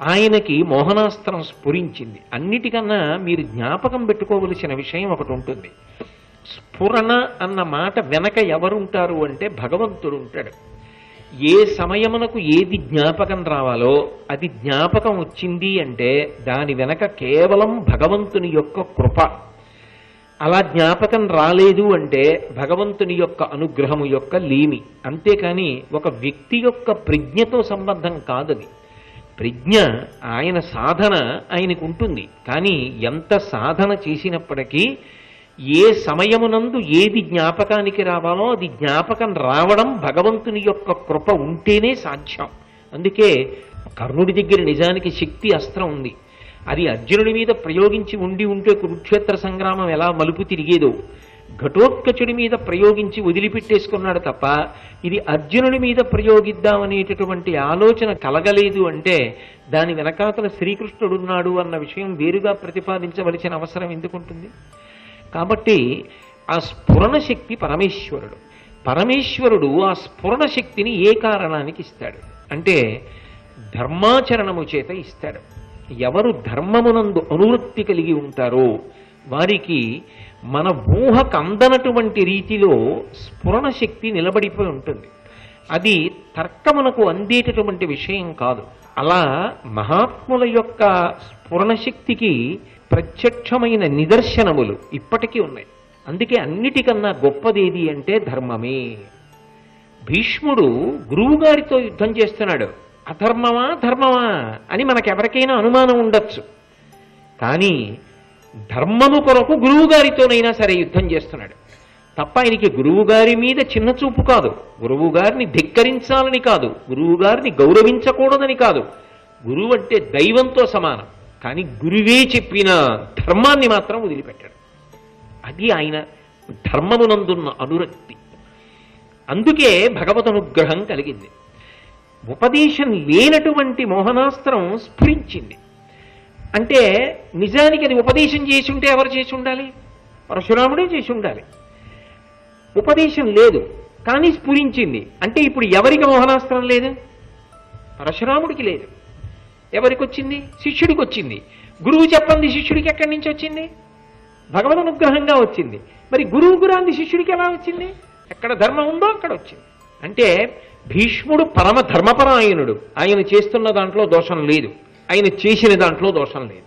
ఆయనకి మోహనాస్త్రం స్ఫురించింది. అన్నిటికన్నా మీరు జ్ఞాపకం పెట్టుకోవలసిన విషయం ఒకటి ఉంటుంది. స్ఫురణ అన్న మాట వెనక ఎవరుంటారు అంటే భగవంతుడు ఉంటాడు. ఏ సమయమునకు ఏది జ్ఞాపకం రావాలో అది జ్ఞాపకం వచ్చింది అంటే దాని వెనక కేవలం భగవంతుని యొక్క కృప. అలా జ్ఞాపకం రాలేదు అంటే భగవంతుని యొక్క అనుగ్రహము యొక్క లేమి. అంతేకాని ఒక వ్యక్తి యొక్క ప్రజ్ఞతో సంబంధం కాదది. ప్రజ్ఞ ఆయన సాధన ఆయనకు ఉంటుంది. కానీ ఎంత సాధన చేసినప్పటికీ ఏ సమయమునందు ఏది జ్ఞాపకానికి రావాలో అది జ్ఞాపకం రావడం భగవంతుని యొక్క కృప ఉంటేనే సాధ్యం. అందుకే కర్ణుడి దగ్గర నిజానికి శక్తి అస్త్రం ఉంది. అది అర్జునుడి మీద ప్రయోగించి ఉంటే కురుక్షేత్ర సంగ్రామం ఎలా మలుపు తిరిగేదో, ఘటోత్కచుడి మీద ప్రయోగించి వదిలిపెట్టేసుకున్నాడు తప్ప ఇది అర్జునుడి మీద ప్రయోగిద్దామనేటటువంటి ఆలోచన కలగలేదు. అంటే దాని వెనకాతల శ్రీకృష్ణుడున్నాడు అన్న విషయం వేరుగా ప్రతిపాదించవలసిన అవసరం ఎందుకుంటుంది? కాబట్టి ఆ స్ఫురణ శక్తి పరమేశ్వరుడు. పరమేశ్వరుడు ఆ స్ఫురణ శక్తిని ఏ కారణానికి ఇస్తాడు అంటే ధర్మాచరణము చేత ఇస్తాడు. ఎవరు ధర్మమునందు అనువృత్తి కలిగి ఉంటారో వారికి మన ఊహకు అందనటువంటి రీతిలో స్ఫురణ శక్తి నిలబడిపోయి ఉంటుంది. అది తర్కమునకు అందేటటువంటి విషయం కాదు. అలా మహాత్ముల యొక్క స్ఫురణ శక్తికి ప్రత్యక్షమైన నిదర్శనములు ఇప్పటికీ ఉన్నాయి. అందుకే అన్నిటికన్నా గొప్పదేది అంటే ధర్మమే. భీష్ముడు గురువుగారితో యుద్ధం చేస్తున్నాడు. అధర్మమా ధర్మమా అని మనకెవరికైనా అనుమానం ఉండొచ్చు. కానీ ధర్మము కొరకు గురువుగారితోనైనా సరే యుద్ధం చేస్తున్నాడు తప్ప ఆయనకి గురువుగారి మీద చిన్న చూపు కాదు, గురువుగారిని ధిక్కరించాలని కాదు, గురువుగారిని గౌరవించకూడదని కాదు. గురువు అంటే దైవంతో సమానం. కానీ గురువే చెప్పిన ధర్మాన్ని మాత్రం వదిలిపెట్టాడు. అది ఆయన ధర్మమునందున్న అనురక్తి. అందుకే భగవద్ అనుగ్రహం కలిగింది. ఉపదేశం లేనటువంటి మోహనాస్త్రం స్ఫురించింది. అంటే నిజానికి అది ఉపదేశం చేసి ఉంటే ఎవరు చేసి ఉండాలి? పరశురాముడే చేసి ఉండాలి. ఉపదేశం లేదు కానీ స్ఫురించింది. అంటే ఇప్పుడు ఎవరికి మోహనాస్త్రం లేదు? పరశురాముడికి లేదు. ఎవరికి వచ్చింది? శిష్యుడికి వచ్చింది. గురువు చెప్పండి శిష్యుడికి ఎక్కడి నుంచి వచ్చింది? భగవద్ అనుగ్రహంగా వచ్చింది. మరి గురువు గురాంది శిష్యుడికి ఎలా వచ్చింది? ఎక్కడ ధర్మం ఉందో అక్కడ వచ్చింది. అంటే భీష్ముడు పరమ ధర్మపరాయణుడు. ఆయన చేస్తున్న దాంట్లో దోషం లేదు, ఆయన చేసిన దాంట్లో దోషం లేదు.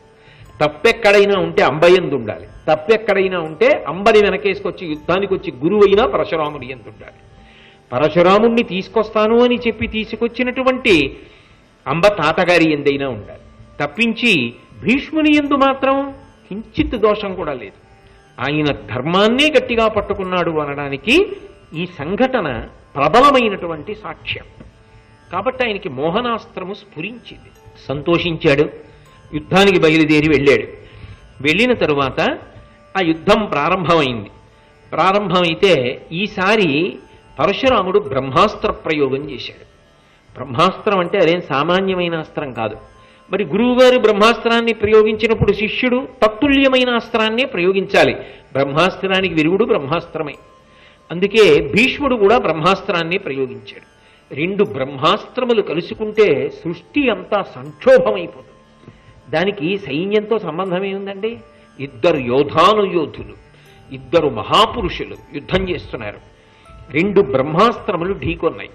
తప్పెక్కడైనా ఉంటే అంబయందు ఉండాలి, తప్పెక్కడైనా ఉంటే అంబని వెనకేసుకొచ్చి యుద్ధానికి వచ్చి గురువు అయినా పరశురాముడి యందు ఉండాలి. పరశురాముణ్ణి తీసుకొస్తాను అని చెప్పి తీసుకొచ్చినటువంటి అంబ తాతగారి ఎందైనా ఉండాలి. తప్పించి భీష్ముని యందు మాత్రం కించిత్ దోషం కూడా లేదు. ఆయన ధర్మాన్నే గట్టిగా పట్టుకున్నాడు అనడానికి ఈ సంఘటన ప్రబలమైనటువంటి సాక్ష్యం. కాబట్టి ఆయనకి మోహనాస్త్రము స్ఫురించింది. సంతోషించాడు, యుద్ధానికి బయలుదేరి వెళ్ళాడు. వెళ్ళిన తరువాత ఆ యుద్ధం ప్రారంభమైంది. ప్రారంభమైతే ఈసారి పరశురాముడు బ్రహ్మాస్త్ర ప్రయోగం చేశాడు. బ్రహ్మాస్త్రం అంటే అదేం సామాన్యమైన అస్త్రం కాదు. మరి గురువుగారు బ్రహ్మాస్త్రాన్ని ప్రయోగించినప్పుడు శిష్యుడు తత్తుల్యమైన అస్త్రాన్నే ప్రయోగించాలి. బ్రహ్మాస్త్రానికి విరుగుడు బ్రహ్మాస్త్రమే. అందుకే భీష్ముడు కూడా బ్రహ్మాస్త్రాన్ని ప్రయోగించాడు. రెండు బ్రహ్మాస్త్రములు కలుసుకుంటే సృష్టి అంతా సంక్షోభమైపోతుంది. దానికి సైన్యంతో సంబంధం ఏముందండి? ఇద్దరు యోధానుయోధులు, ఇద్దరు మహాపురుషులు యుద్ధం చేస్తున్నారు. రెండు బ్రహ్మాస్త్రములు ఢీకొన్నాయి.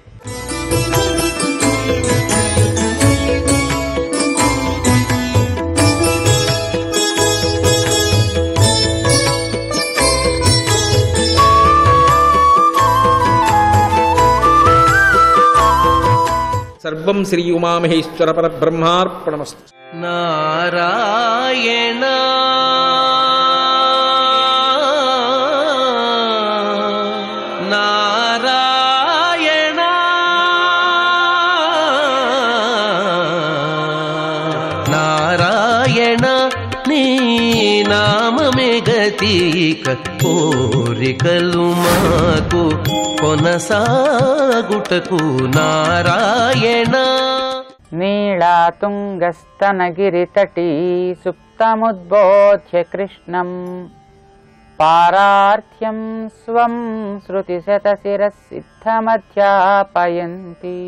సర్వం శ్రీ ఉమామహేశ్వర పరబ్రహ్మార్పణమస్తు. నారాయణ నారాయణ నారాయణ నీ నామమే గతిక కోరికలు మాకు కొనసాగుటకు నారాయణ. నీళాతుంగస్తనగిరితటీ సుప్తముద్బోధ్య కృష్ణం పారార్థ్యం స్వం శృతిశతశిరసిద్ధమధ్యాపయంతి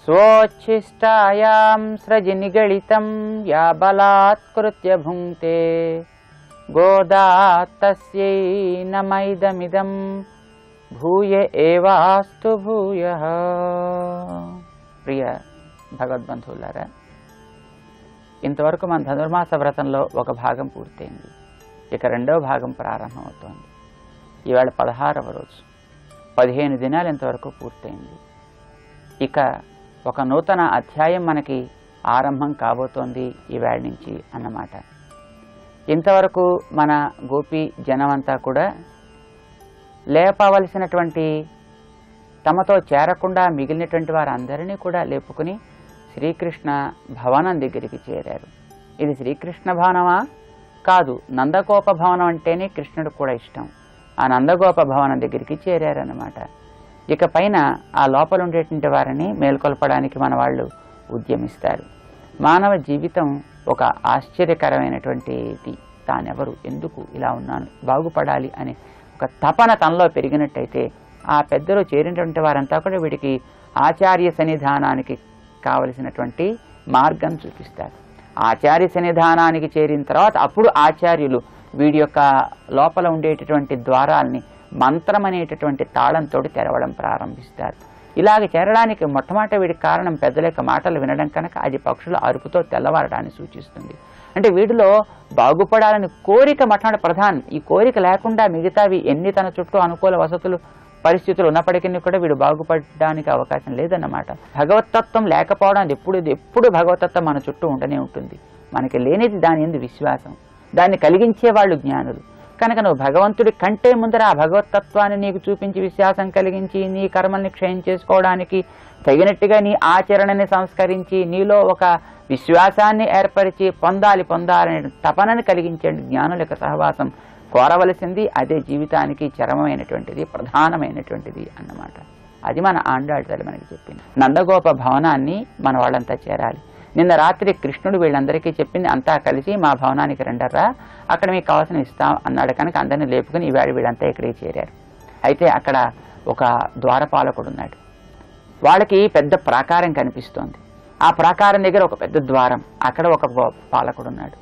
స్వోచ్ఛిష్టాయాం స్రజి నిగళితం యా బలాత్కృత్య భుంక్తే గోదా తస్యై నమైదమిదం భూయ ఏవాస్తు భూయః. ప్రియ భగవద్బంధువులారా, ఇంతవరకు మన ధనుర్మాస వ్రతంలో ఒక భాగం పూర్తయింది. ఇక రెండవ భాగం ప్రారంభమవుతోంది. ఈవేళ 16వ రోజు. 15 దినాలు ఇంతవరకు పూర్తయింది. ఇక ఒక నూతన అధ్యాయం మనకి ఆరంభం కాబోతోంది ఈవేళ నుంచి అన్నమాట. ఇంతవరకు మన గోపి జనమంతా కూడా లేపవలసినటువంటి తమతో చేరకుండా మిగిలినటువంటి వారందరినీ కూడా లేపుకుని శ్రీకృష్ణ భవనం దగ్గరికి చేరారు. ఇది శ్రీకృష్ణ భవనమా? కాదు, నందగోప భవనం అంటేనే కృష్ణుడు కూడా ఇష్టం. ఆ నందగోప భవనం దగ్గరికి చేరారన్నమాట. ఇక పైన ఆ లోపల ఉండేటువంటి వారిని మేల్కొల్పడానికి మన వాళ్ళు ఉద్యమిస్తారు. మానవ జీవితం ఒక ఆశ్చర్యకరమైనటువంటిది. తానెవరు, ఎందుకు ఇలా ఉన్నాను, బాగుపడాలి అనే ఒక తపన తనలో పెరిగినట్టయితే ఆ పెద్దలు చేరినటువంటి వారంతా కూడా వీడికి ఆచార్య సన్నిధానానికి కావలసినటువంటి మార్గం చూపిస్తారు. ఆచార్య సన్నిధానానికి చేరిన తర్వాత అప్పుడు ఆచార్యులు వీడి యొక్క లోపల ఉండేటటువంటి ద్వారాల్ని మంత్రం అనేటటువంటి తాళంతో తెరవడం ప్రారంభిస్తారు. ఇలాగ చేరడానికి మొట్టమొదటి వీడికి కారణం పెద్దల యొక్క మాటలు వినడం కనుక అది పక్షుల అరుపుతో తెల్లవారడాన్ని సూచిస్తుంది. అంటే వీడిలో బాగుపడాలని కోరిక మొట్టమొదటి ప్రధానం. ఈ కోరిక లేకుండా మిగతావి ఎన్ని తన చుట్టూ అనుకూల వసతులు పరిస్థితులు ఉన్నప్పటికీ కూడా వీడు బాగుపడడానికి అవకాశం లేదన్నమాట. భగవతత్వం లేకపోవడం ఎప్పుడు భగవతత్వం మన చుట్టూ ఉండనే ఉంటుంది. మనకి లేనిది దాని యందు విశ్వాసం, దాన్ని కలిగించే వాళ్ళు జ్ఞానులు. కనుక నువ్వు భగవంతుడి కంటే ముందర ఆ భగవతత్వాన్ని నీకు చూపించి విశ్వాసం కలిగించి నీ కర్మల్ని క్షయం చేసుకోవడానికి తగినట్టుగా నీ ఆచరణని సంస్కరించి నీలో ఒక విశ్వాసాన్ని ఏర్పరిచి పొందాలనే తపనని కలిగించే జ్ఞానుల యొక్క సహవాసం కోరవలసింది. అదే జీవితానికి చరమమైనటువంటిది, ప్రధానమైనటువంటిది అన్నమాట. అది మన ఆండాళ్ళ తల్లి మనకి చెప్పింది. నందగోప భవనాన్ని మన వాళ్ళంతా చేరాలి. నిన్న రాత్రి కృష్ణుడు వీళ్ళందరికీ చెప్పింది, అంతా కలిసి మా భవనానికి రండర్రా, అక్కడ మీకు కావాల్సిన ఇస్తాం అన్నాడు. కనుక అందరినీ లేపుకుని ఈవేళ వీళ్ళంతా ఇక్కడికి చేరారు. అయితే అక్కడ ఒక ద్వారపాలకుడు ఉన్నాడు. వాళ్ళకి పెద్ద ప్రాకారం కనిపిస్తోంది. ఆ ప్రాకారం దగ్గర ఒక పెద్ద ద్వారం, అక్కడ ఒక పాలకుడు ఉన్నాడు.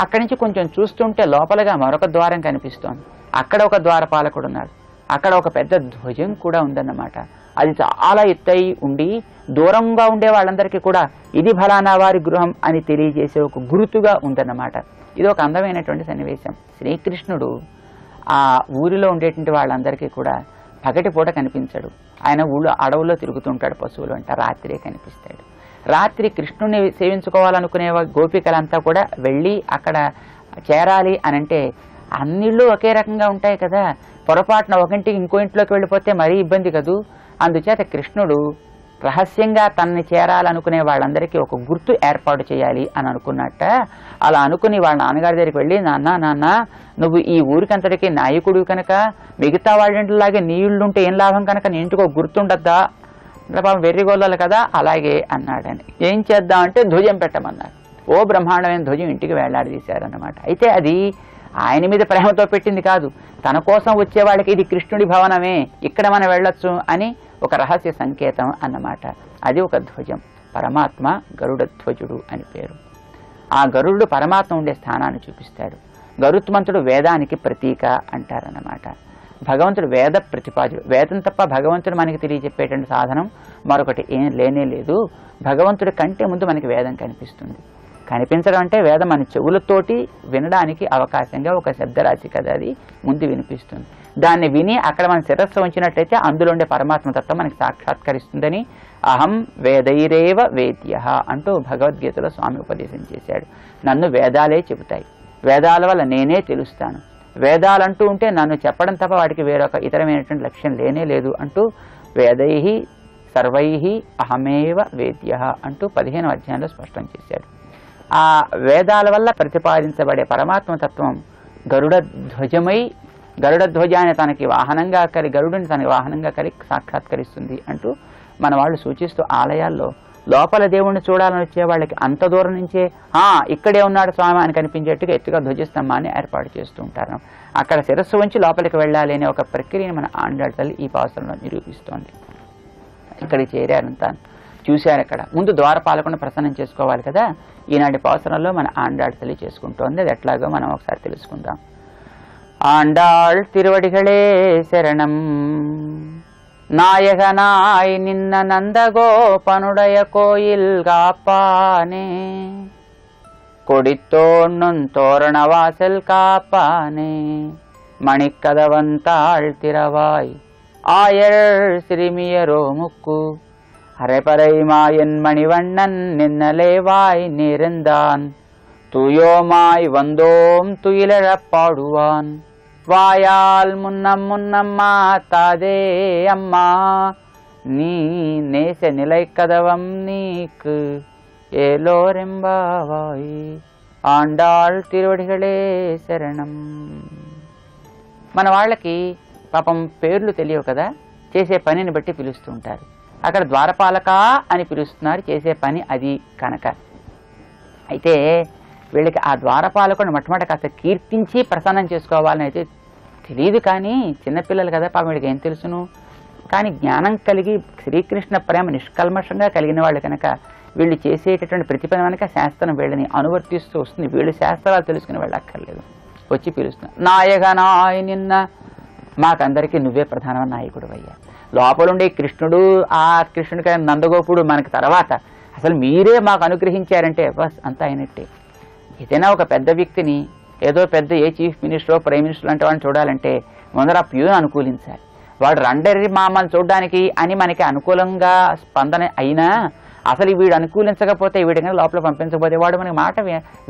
అక్కడి నుంచి కొంచెం చూస్తుంటే లోపలగా మరొక ద్వారం కనిపిస్తోంది. అక్కడ ఒక ద్వారపాలకుడు ఉన్నాడు. అక్కడ ఒక పెద్ద ధ్వజం కూడా ఉందన్నమాట. అది చాలా ఎత్తై ఉండి దూరంగా ఉండే వాళ్ళందరికీ కూడా ఇది ఫలానా వారి గృహం అని తెలియజేసే ఒక గుర్తుగా ఉందన్నమాట. ఇది ఒక అందమైనటువంటి సన్నివేశం. శ్రీకృష్ణుడు ఆ ఊరిలో ఉండేటువంటి వాళ్ళందరికీ కూడా పగటిపూట కనిపించడు. ఆయన ఊళ్ళో అడవుల్లో తిరుగుతుంటాడు, పశువులు అంట. రాత్రే కనిపిస్తాడు. రాత్రి కృష్ణుడిని సేవించుకోవాలనుకునే గోపికలంతా కూడా వెళ్ళి అక్కడ చేరాలి అని అంటే అన్నిళ్ళు ఒకే రకంగా ఉంటాయి కదా. పొరపాటున ఒకంటికి ఇంకో ఇంట్లోకి వెళ్ళిపోతే మరీ ఇబ్బంది కదూ. అందుచేత కృష్ణుడు రహస్యంగా తనని చేరాలనుకునే వాళ్ళందరికీ ఒక గుర్తు ఏర్పాటు చేయాలి అని అనుకున్నట్ట. అలా అనుకుని వాళ్ళ నాన్నగారి దగ్గరికి వెళ్ళి, నాన్న నువ్వు ఈ ఊరికంతటికీ నాయకుడు కనుక మిగతా వాళ్ళింటిలాగే నీ ఇళ్ళుంటే ఏం లాభం కనుక నీ ఇంటికి ఒక గుర్తుండద్దా? పాపం వెర్రిగొల్లలు కదా, అలాగే అన్నాడని. ఏం చేద్దామంటే ధ్వజం పెట్టమన్నారు. ఓ బ్రహ్మాండమైన ధ్వజం ఇంటికి వేలాడదీశారన్నమాట. అయితే అది ఆయన మీద ప్రేమతో పెట్టింది కాదు, తన కోసం వచ్చే వాళ్ళకి ఇది కృష్ణుడి భవనమే, ఇక్కడ మనం వెళ్ళొచ్చు అని ఒక రహస్య సంకేతం అన్నమాట. అది ఒక ధ్వజం. పరమాత్మ గరుడ ధ్వజుడు అని పేరు. ఆ గరుడు పరమాత్మ ఉండే స్థానాన్ని చూపిస్తాడు. గరుత్మంతుడు వేదానికి ప్రతీక అంటారన్నమాట. భగవంతుడు వేద ప్రతిపాదుడు. వేదం తప్ప భగవంతుడు మనకి తెలియజెప్పేటువంటి సాధనం మరొకటి ఏం లేనే లేదు. భగవంతుడి కంటే ముందు మనకి వేదం కనిపిస్తుంది. కనిపించడం అంటే వేదం మన చెవులతోటి వినడానికి అవకాశంగా ఒక శబ్దరాశి కదా, అది ముందు వినిపిస్తుంది. దాన్ని విని అక్కడ మన శిరస్సు ఉంచినట్లయితే అందులో ఉండే పరమాత్మ తత్వం మనకి సాక్షాత్కరిస్తుందని అహం వేదైరేవ వేద్య అంటూ భగవద్గీతలో స్వామి ఉపదేశం చేశాడు. నన్ను వేదాలే చెబుతాయి, వేదాల వల్ల నేనే తెలుస్తాను. వేదాలంటూ ఉంటే నన్ను చెప్పడం తప్ప వాటికి వేరొక ఇతరమైనటువంటి లక్ష్యం లేనే లేదు అంటూ వేదై సర్వై అహమేవ వేద్య అంటూ 15వ అధ్యాయంలో స్పష్టం చేశాడు. ఆ వేదాల వల్ల ప్రతిపాదించబడే పరమాత్మతత్వం గరుడ ధ్వజమై గరుడ ధ్వజాన్ని తనకి వాహనంగా గరుడుని తనకి వాహనంగా సాక్షాత్కరిస్తుంది అంటూ మన వాళ్ళు సూచిస్తూ ఆలయాల్లో లోపల దేవుణ్ణి చూడాలని వచ్చే వాళ్ళకి అంత దూరం నుంచే ఇక్కడే ఉన్నాడు స్వామి అని కనిపించేట్టుగా ఎత్తుగా ధ్వజస్తంభాన్ని ఏర్పాటు చేస్తూ ఉంటారు. అక్కడ శిరస్సు ఉంచి లోపలికి వెళ్ళాలి అనే ఒక ప్రక్రియను మన ఆండాళ్ళ తల్లి ఈ పాసరంలో నిరూపిస్తోంది. ఇక్కడికి చేరారంతా చూశారు. అక్కడ ముందు ద్వారపాలకుని ప్రసన్నం చేసుకోవాలి కదా. ఈనాటి పాసరంలో మన ఆండాళ్ళ తల్లి చేసుకుంటోంది. అది ఎట్లాగో మనం ఒకసారి తెలుసుకుందాం. ఆండాళ్ తిరువడిகளே శరణం. நாயகனாய் நின்ன நந்தகோபனுடைய கோயில் காப்பானே, கொடித்தோண்ணும் தோரண வாசல் காப்பானே, மணிக்கதவந்தாள் திறவாய் ஆயர் சிறுமியரோ முக்கு, அரைப்பறை மாயன் மணிவண்ணன் நின்னலேவாய் நேர்ந்தான், தூயோமாய் வந்தோம் துயிலழப் பாடுவான், వాయాల్ మున్నమ్మా తాదే అమ్మా, నీ నేస నిలైకదవం నీకు ఏలోరెంబావాయి. ఆండాళ్ తిరువడిகளே శరణం. మన వాళ్ళకి పాపం పేర్లు తెలియవు కదా, చేసే పనిని బట్టి పిలుస్తూ ఉంటారు. అక్కడ ద్వారపాలక అని పిలుస్తున్నారు, చేసే పని అది కనుక. అయితే వీళ్ళకి ఆ ద్వారపాలకుని మొట్టమొదటి కాస్త కీర్తించి ప్రసన్నం చేసుకోవాలని అయితే తెలియదు. కానీ చిన్నపిల్లలు కదా, పాపం వీళ్ళకి ఏం తెలుసును. కానీ జ్ఞానం కలిగి శ్రీకృష్ణ ప్రేమ నిష్కల్మషంగా కలిగిన వాళ్ళు కనుక వీళ్ళు చేసేటటువంటి ప్రతిపద వెనక శాస్త్రం వీళ్ళని అనువర్తిస్తూ వస్తుంది. వీళ్ళు శాస్త్రాలు తెలుసుకుని వెళ్ళక్కర్లేదు, వచ్చి పిలుస్తున్నారు. నాయకనాయ నిన్న, మాకందరికీ నువ్వే ప్రధాన నాయకుడు అయ్యా. లోపలుండే కృష్ణుడు, ఆ కృష్ణుడికి నందగోపుడు మనకి తర్వాత, అసలు మీరే మాకు అనుగ్రహించారంటే బస్ అంతా అయినట్టే. ఏదైనా ఒక పెద్ద వ్యక్తిని, ఏదో పెద్ద ఏ చీఫ్ మినిస్టర్ ప్రైమ్ మినిస్టర్ అంటే వాడిని చూడాలంటే ముందర ఆ ప్యూని అనుకూలించాలి. వాడు రండరి మామని చూడడానికి అని మనకి అనుకూలంగా స్పందన అయినా అసలు వీడు అనుకూలించకపోతే, వీడిని లోపల పంపించకపోతే వాడు మనకి మాట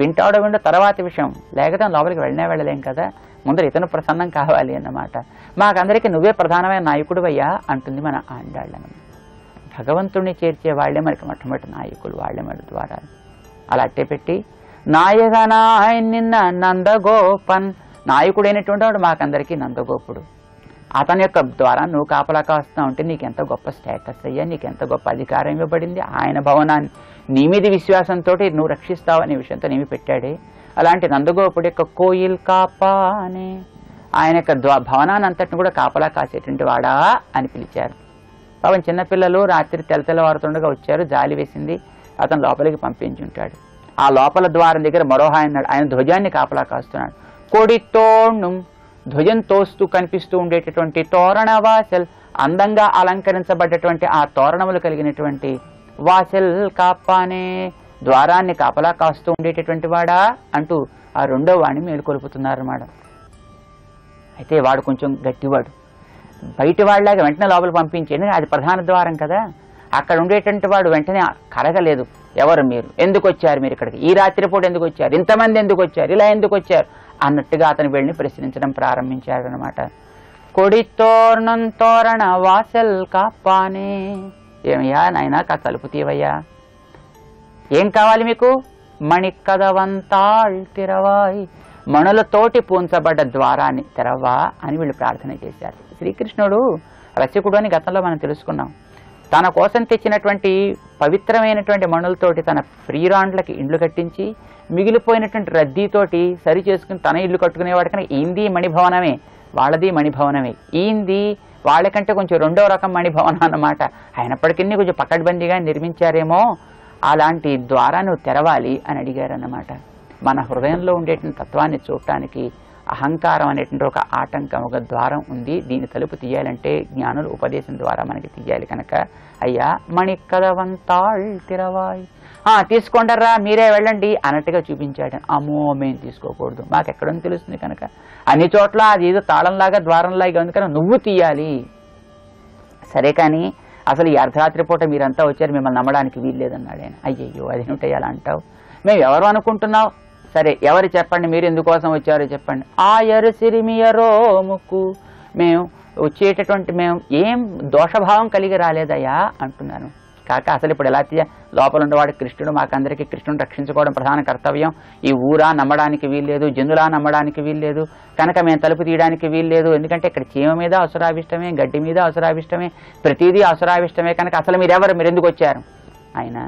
వింటాడో విండో తర్వాత విషయం, లేకపోతే లోపలికి వెళ్ళలేం కదా. ముందర ఇతను ప్రసన్నం కావాలి అన్నమాట. మాకందరికీ నువ్వే ప్రధానమైన నాయకుడు అయ్యా అంటుంది మన ఆండాళ్ళను. భగవంతుణ్ణి చేర్చే వాళ్లే మనకి మొట్టమొదటి నాయకులు, వాళ్లే మన ద్వారా. అలా అట్టే పెట్టి నాయకనాయ నిన్న నందగోపన్, నాయకుడైనటువంటి వాడు మాకందరికీ నందగోపుడు. అతని యొక్క ద్వారా నువ్వు కాపలా కాస్తున్నావు అంటే నీకెంత గొప్ప స్టేటస్ అయ్యా, నీకెంత గొప్ప అధికారం ఇవ్వబడింది. ఆయన భవనాన్ని నీ మీద విశ్వాసంతో నువ్వు రక్షిస్తావు అనే విషయంతో నీవి పెట్టాడే. అలాంటి నందగోపుడు యొక్క కోయిల్ కాపానే, ఆయన యొక్క భవనాన్ని అంతటిని కూడా కాపలా కాసేటువంటి వాడా అని పిలిచారు. పాపం చిన్నపిల్లలు రాత్రి తెల్లవారుతుండగా వచ్చారు, జాలి వేసింది, అతను లోపలికి పంపించుంటాడు. ఆ లోపల ద్వారం దగ్గర మరో ఆయన, ఆయన ధ్వజాన్ని కాపలా కాస్తున్నాడు. కొడితోణు, ధ్వజం తోస్తూ కనిపిస్తూ ఉండేటటువంటి తోరణ వాసల్, అందంగా అలంకరించబడ్డటువంటి ఆ తోరణములు కలిగినటువంటి వాసల్ కాపానే, ద్వారాన్ని కాపలా కాస్తూ ఉండేటటువంటి వాడా అంటూ ఆ రెండో వాడిని మేలుకొలుపుతున్నారన్నమాట. అయితే వాడు కొంచెం గట్టివాడు, బయట వాళ్ళలాగా వెంటనే లోపల పంపించేది, అది ప్రధాన ద్వారం కదా. అక్కడ ఉండేటువంటి వాడు వెంటనే కరగలేదు. ఎవరు మీరు, ఎందుకు వచ్చారు మీరు ఇక్కడికి, ఈ రాత్రిపూట ఎందుకు వచ్చారు, ఇంతమంది ఎందుకు వచ్చారు, ఇలా ఎందుకు వచ్చారు అన్నట్టుగా అతని వీళ్ళని ప్రశ్నించడం ప్రారంభించాడు అనమాట. కొడి తోరణం తోరణ వాసల్ కాపానే, ఏమయ్యా నాయనా కా తలుపు తీవయ్యా, ఏం కావాలి మీకు, మణి కదవంతాళ్ తిరవాయ్, మణులతోటి పూంచబడ్డ ద్వారాన్ని తెరవా అని వీళ్ళు ప్రార్థన చేశారు. శ్రీకృష్ణుడు రసికుడు అని గతంలో మనం తెలుసుకున్నాం. తన కోసం తెచ్చినటువంటి పవిత్రమైనటువంటి మణులతోటి తన ప్రియురాండ్లకి ఇండ్లు కట్టించి మిగిలిపోయినటువంటి రద్దీతోటి సరి చేసుకుని తన ఇల్లు కట్టుకునేవాడు. కనుక ఈంది మణిభవనమే, వాళ్ళది మణిభవనమే. ఈంది వాళ్ళకంటే కొంచెం రెండో రకం మణిభవనం అన్నమాట. అయినప్పటికీ కొంచెం పకడ్బందీగా నిర్మించారేమో, అలాంటి ద్వారాన్ని తెరవాలి అని అడిగారన్నమాట. మన హృదయంలో ఉండేటువంటి తత్వాన్ని చూడటానికి అహంకారం అనేటువంటి ఒక ఆటంకం, ఒక ద్వారం ఉంది. దీని తలుపు తీయాలంటే జ్ఞానుల ఉపదేశం ద్వారా మనకి తీయాలి. కనుక అయ్యా మణి కదవంతాళ్ తిరవాయ్, తీసుకోండర్రా మీరే వెళ్ళండి అన్నట్టుగా చూపించాడు. అమ్మో మేము తీసుకోకూడదు, మాకెక్కడని తెలుస్తుంది కనుక, అన్ని చోట్ల అది ఏదో తాళంలాగా ద్వారంలాగా ఉంది కనుక నువ్వు తీయాలి. సరే కానీ అసలు ఈ అర్ధరాత్రి పూట మీరంతా వచ్చారు, మిమ్మల్ని నమ్మడానికి వీల్లేదన్నాడు ఆయన. అయ్యయ్యో అదేమిటి అలా అంటావు, మేము ఎవరు అనుకుంటున్నావు, సరే ఎవరు చెప్పండి, మీరు ఎందుకోసం వచ్చారో చెప్పండి. ఆయరు సిరిమియరో ముక్కు, మేము వచ్చేటటువంటి మేము ఏం దోషభావం కలిగి రాలేదయ్యా అంటున్నాను. కాక అసలు ఇప్పుడు ఎలా తీయ, లోపల ఉండేవాడు కృష్ణుడు, మాకందరికీ కృష్ణుడు రక్షించుకోవడం ప్రధాన కర్తవ్యం. ఈ ఊరా నమ్మడానికి వీల్లేదు, జంతులా నమ్మడానికి వీల్లేదు, కనుక మేము తలుపు తీయడానికి వీల్లేదు. ఎందుకంటే ఇక్కడ చీమ మీద అసురావిష్టమే, గడ్డి మీద అసురావిష్టమే, ప్రతిదీ అసురావిష్టమే. కనుక అసలు మీరెవరు, మీరు ఎందుకు వచ్చారు? ఆయన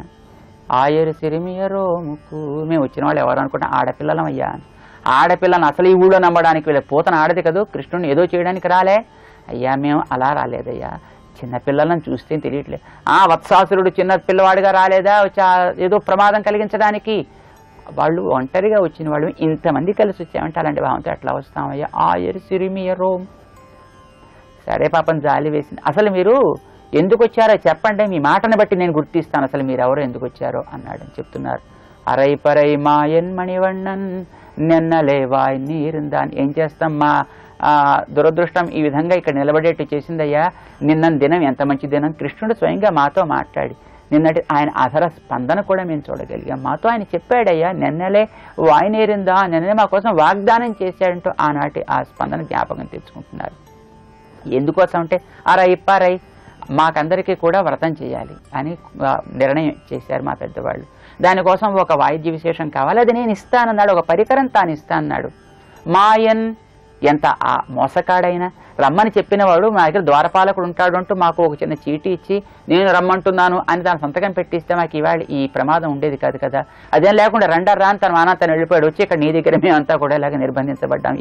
ఆయరు సిరిమియరో ముక్కు, మేము వచ్చిన వాళ్ళు ఎవరు అనుకుంటా, ఆడపిల్లలం అయ్యా. ఆడపిల్లని అసలు ఈ ఊళ్ళో నమ్మడానికి వీళ్ళ పూతన ఆడది కదా, కృష్ణుడిని ఏదో చేయడానికి రాలే అయ్యా. మేము అలా రాలేదయ్యా, చిన్నపిల్లలను చూస్తే తెలియట్లేదు. వత్సాసురుడు చిన్న పిల్లవాడిగా రాలేదా, వచ్చి ఏదో ప్రమాదం కలిగించడానికి? వాళ్ళు ఒంటరిగా వచ్చిన వాళ్ళు, ఇంతమంది కలిసి వచ్చామంటే అలాంటి భావంతో ఎట్లా వస్తామయ్యా. ఆయరు సిరిమియరో, సరే పాపం జాలి వేసింది. అసలు మీరు ఎందుకు వచ్చారో చెప్పండి, మీ మాటను బట్టి నేను గుర్తిస్తాను అసలు మీరెవరో ఎందుకు వచ్చారో అన్నాడని చెప్తున్నారు. అరై పరై మాయన్ మణివಣ್ಣన్ నిన్నలేవాయ్ నీరుందాన్. ఏం చేస్తాం, మా దురదృష్టం ఈ విధంగా ఇక్కడ నిలబడేట్టు చేసిందయ్యా. నిన్న దినం ఎంత మంచి దినం, కృష్ణుడు స్వయంగా మాతో మాట్లాడి నిన్నటి ఆయన అధర స్పందన కూడా మేము చూడగలిగాం. మాతో ఆయన చెప్పాడయ్యా, నిన్నలే వాయునేరిందా, నిన్ననే మా కోసం వాగ్దానం చేశాడంటూ ఆనాటి ఆ స్పందన జ్ఞాపకం తెచ్చుకుంటున్నారు. ఎందుకోసం అంటే అరై పరై, మాకందరికీ కూడా వ్రతం చేయాలి అని నిర్ణయం చేశారు మా పెద్దవాళ్ళు. దానికోసం ఒక వాయిద్య విశేషం కావాలి, అది నేను ఇస్తానన్నాడు. ఒక పరికరం తాను ఇస్తానన్నాడు. మాయన్ ఎంత ఆ మోసకాడైనా. రమ్మని చెప్పినవాడు మా దగ్గర ద్వారపాలకుడు ఉంటాడు అంటూ మాకు ఒక చిన్న చీటీ ఇచ్చి నేను రమ్మంటున్నాను అని దాని సంతకం పెట్టిస్తే మాకు ఇవాళ ఈ ప్రమాదం ఉండేది కాదు కదా. అదేం లేకుండా రాని తన మానా తను వెళ్ళిపోయాడు, వచ్చి ఇక్కడ నీ దగ్గర మేమంతా కూడా ఇలాగ నిర్బంధించబడ్డాం.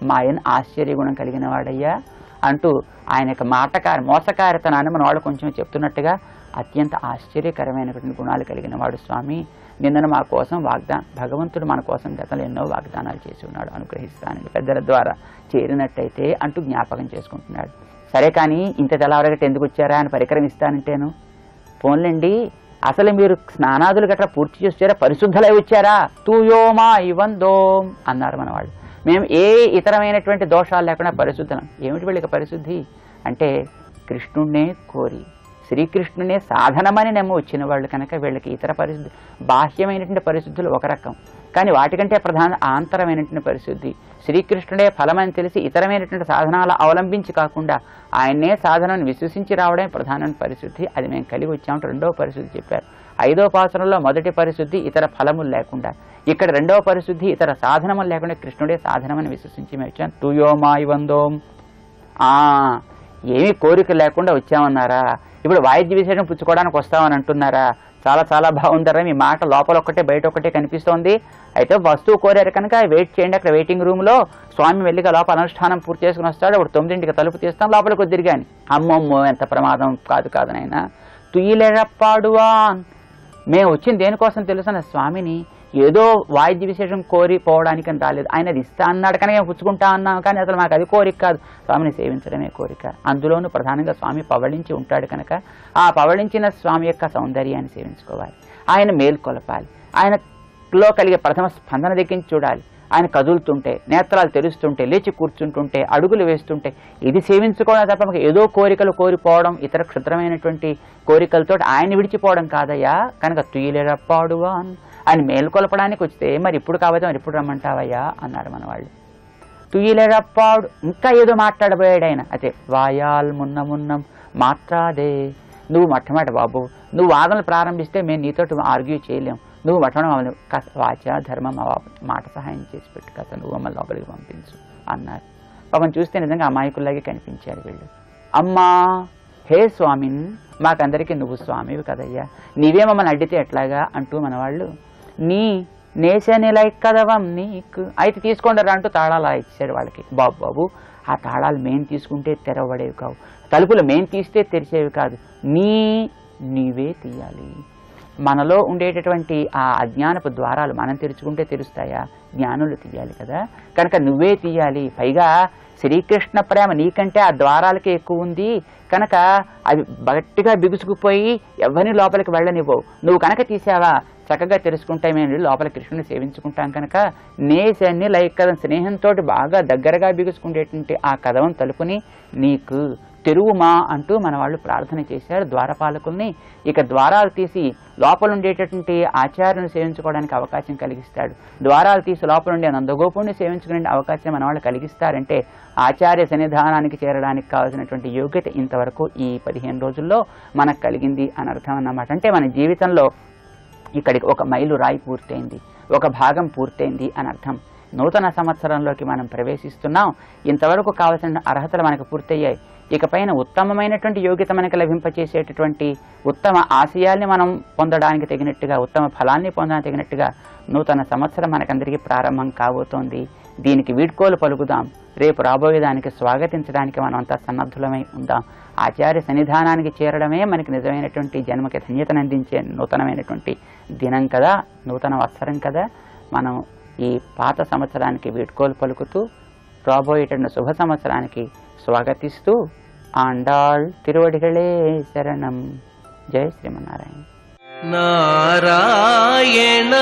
మా ఆయన ఆశ్చర్యగుణం కలిగిన వాడయ్యా అంటూ ఆయన యొక్క మోసకారితనాన్ని మన వాళ్ళు కొంచెం చెప్తున్నట్టుగా అత్యంత ఆశ్చర్యకరమైనటువంటి గుణాలు కలిగిన వాడు స్వామి. నిన్నను మా కోసం భగవంతుడు మన కోసం గతంలో ఎన్నో వాగ్దానాలు చేసి ఉన్నాడు, అనుగ్రహిస్తానని పెద్దల ద్వారా చేరినట్టయితే అంటూ జ్ఞాపకం చేసుకుంటున్నాడు. సరే కానీ ఇంత తెల్లవరగట్టు ఎందుకు వచ్చారా అని పరికరం ఇస్తానంటేను, పోన్లేండి అసలు మీరు స్నానాదులు గట్రా పూర్తి చేస్తారా, పరిశుద్ధలై వచ్చారా, తూయోమా ఇవందోం అన్నారు మన వాళ్ళు. మేము ఏ ఇతరమైనటువంటి దోషాలు లేకుండా పరిశుద్ధం. ఏమిటి వీళ్ళకి పరిశుద్ధి అంటే కృష్ణుడినే కోరి శ్రీకృష్ణునే సాధనమని వచ్చిన వాళ్ళు కనుక వీళ్ళకి ఇతర పరిశుద్ధి బాహ్యమైనటువంటి పరిశుద్ధులు ఒక రకం, కానీ వాటికంటే ప్రధాన ఆంతరమైనటువంటి పరిశుద్ధి శ్రీకృష్ణుడే ఫలమని తెలిసి ఇతరమైనటువంటి సాధనాలు అవలంబించి కాకుండా ఆయన్నే సాధనను విశ్వసించి రావడమే ప్రధానమైన పరిశుద్ధి. అది మేము కలిగి వచ్చామంటే రెండవ పరిశుద్ధి చెప్పారు. 5వ పాసరంలో మొదటి పరిశుద్ధి ఇతర ఫలములు లేకుండా, ఇక్కడ రెండవ పరిశుద్ధి ఇతర సాధనములు లేకుండా కృష్ణుడే సాధనమని విశ్వసించి మేము వచ్చాం. తూయోమాయి వందోం, ఏమీ కోరిక లేకుండా వచ్చామన్నారా, ఇప్పుడు వాయిద్య విశేషం పుచ్చుకోవడానికి వస్తామని అంటున్నారా, చాలా చాలా బాగుందరా, మీ మాట లోపల ఒక్కటే బయట ఒక్కటే కనిపిస్తోంది. అయితే వస్తువు కోరారు కనుక వెయిట్ చేయండి, అక్కడ వెయిటింగ్ రూమ్లో స్వామి వెళ్ళిగా లోపల అనుష్ఠానం పూర్తి చేసుకుని వస్తాడు, అప్పుడు 9ంటికి తలుపు తీస్తాం, లోపలికి వద్దిరిగాని. అమ్మమ్మో ఎంత ప్రమాదం, కాదు నాయన. తుయ్యిలేడప్పాడువాన్, మేము వచ్చింది దేనికోసం తెలుసన్న స్వామిని ఏదో వాయిద్య విశేషం కోరి పోవడానికి అని రాలేదు. ఆయన అది ఇస్తా అన్నాడు కనుక మేము పుచ్చుకుంటా అన్నాం, కానీ అసలు మాకు అది కోరిక కాదు, స్వామిని సేవించడమే కోరిక. అందులోనూ ప్రధానంగా స్వామి పవళించి ఉంటాడు కనుక ఆ పవళించిన స్వామి యొక్క సౌందర్యాన్ని సేవించుకోవాలి, ఆయన మేల్కొలపాలి, ఆయనలో కలిగే ప్రథమ స్పందన దక్కించి చూడాలి. ఆయన కదులుతుంటే, నేత్రాలు తెరుస్తుంటే, లేచి కూర్చుంటుంటే, అడుగులు వేస్తుంటే ఇది సేవించుకోవడం తప్ప మాకు ఏదో కోరికలు కోరిపోవడం, ఇతర క్షుద్రమైనటువంటి కోరికలతో ఆయన్ని విడిచిపోవడం కాదయ్యా. కనుక తుయ్యిలేడప్పాడువా ఆయన మేల్కొల్పడానికి వస్తే మరి ఇప్పుడు కాకపోతే మరి ఇప్పుడు రమ్మంటావయ్యా అన్నాడు మన వాళ్ళు. తుయ్యిలేడప్పాడు ఇంకా ఏదో మాట్లాడబోయాడు ఆయన. అయితే వాయాల్ మున్నం మాట్లాడే, నువ్వు మొట్టమొదటి బాబు నువ్వు వాదనలు ప్రారంభిస్తే మేము నీతో ఆర్గ్యూ చేయలేం, నువ్వు మొట్టమొదటి మమ్మల్ని వాచా ధర్మం మాట సహాయం చేసి పెట్టు కదా, నువ్వు మమ్మల్ని లోపలికి పంపించు అన్నారు. పాపం చూస్తే నిజంగా అమాయకుల్లాగే కనిపించారు వీళ్ళు. అమ్మా హే స్వామిన్, మాకందరికీ నువ్వు స్వామివి కదయ్యా, నీవే మమ్మల్ని అడ్డితే ఎట్లాగా అంటూ మన వాళ్ళు నేసనిలై కదవం నీకు, అయితే తీసుకోండి అంటూ తాళాలు ఇచ్చారు వాళ్ళకి. బాబు ఆ తాళాలు మేం తీసుకుంటే తెరవబడేవి కావు, తలుపులు మేం తీస్తే తెరిచేవి కాదు, నీవే తీయాలి. మనలో ఉండేటటువంటి ఆ అజ్ఞానపు ద్వారాలు మనం తెరుచుకుంటే తెరుస్తాయా, జ్ఞానులు తీయాలి కదా, కనుక నువ్వే తీయాలి. పైగా శ్రీకృష్ణ ప్రేమ నీకంటే ఆ ద్వారాలకే ఎక్కువ ఉంది కనుక అవి గట్టిగా బిగుసుకుపోయి ఎవరిని లోపలికి వెళ్ళనివ్వవు. నువ్వు కనుక తీసావా చక్కగా తెలుసుకుంటాయి, మేము లోపల కృష్ణుని సేవించుకుంటాం కనుక నేసన్ని కదం స్నేహంతో బాగా దగ్గరగా బిగుసుకుంటేటువంటి ఆ కదవం తలుపుని నీకు తెరువుమా అంటూ మన వాళ్ళు ప్రార్థన చేశారు ద్వారపాలకుల్ని. ఇక ద్వారాలు తీసి లోపల ఉండేటటువంటి ఆచార్యుని సేవించుకోవడానికి అవకాశం కలిగిస్తాడు, ద్వారాలు తీసి లోపల ఉండే నందగోపుణ్ణి సేవించుకునే అవకాశం మన వాళ్ళు కలిగిస్తారంటే ఆచార్య సన్నిధానానికి చేరడానికి కావాల్సినటువంటి యోగ్యత ఇంతవరకు ఈ 15 రోజుల్లో మనకు కలిగింది అని అర్థం అన్నమాట. అంటే మన జీవితంలో ఇక్కడికి ఒక మైలు రాయి పూర్తయింది, ఒక భాగం పూర్తయింది అని అర్థం. నూతన సంవత్సరంలోకి మనం ప్రవేశిస్తున్నాం, ఇంతవరకు కావాల్సిన అర్హతలు మనకు పూర్తయ్యాయి. ఇకపైన ఉత్తమమైనటువంటి యోగ్యత మనకు లభింపచేసేటటువంటి ఉత్తమ ఆశయాల్ని మనం పొందడానికి తగినట్టుగా, ఉత్తమ ఫలాన్ని పొందడానికి తగినట్టుగా నూతన సంవత్సరం మనకందరికీ ప్రారంభం కాబోతోంది. దీనికి వీడ్కోలు పలుకుదాం, రేపు రాబోయేదానికి స్వాగతించడానికి మనం అంతా సన్నద్ధులమై ఉందాం. ఆచార్య సన్నిధానానికి చేరడమే మనకి నిజమైనటువంటి జన్మకి ధన్యతను అందించే నూతనమైనటువంటి దినం కదా, నూతన వత్సరం కదా. మనం ఈ పాత సంవత్సరానికి వీడ్కోలు పలుకుతూ రాబోయేటువంటి శుభ సంవత్సరానికి స్వాగతిస్తూ ఆండాళ్ తిరువడిగళే శరణం. జయ శ్రీమన్నారాయణ. నారాయణ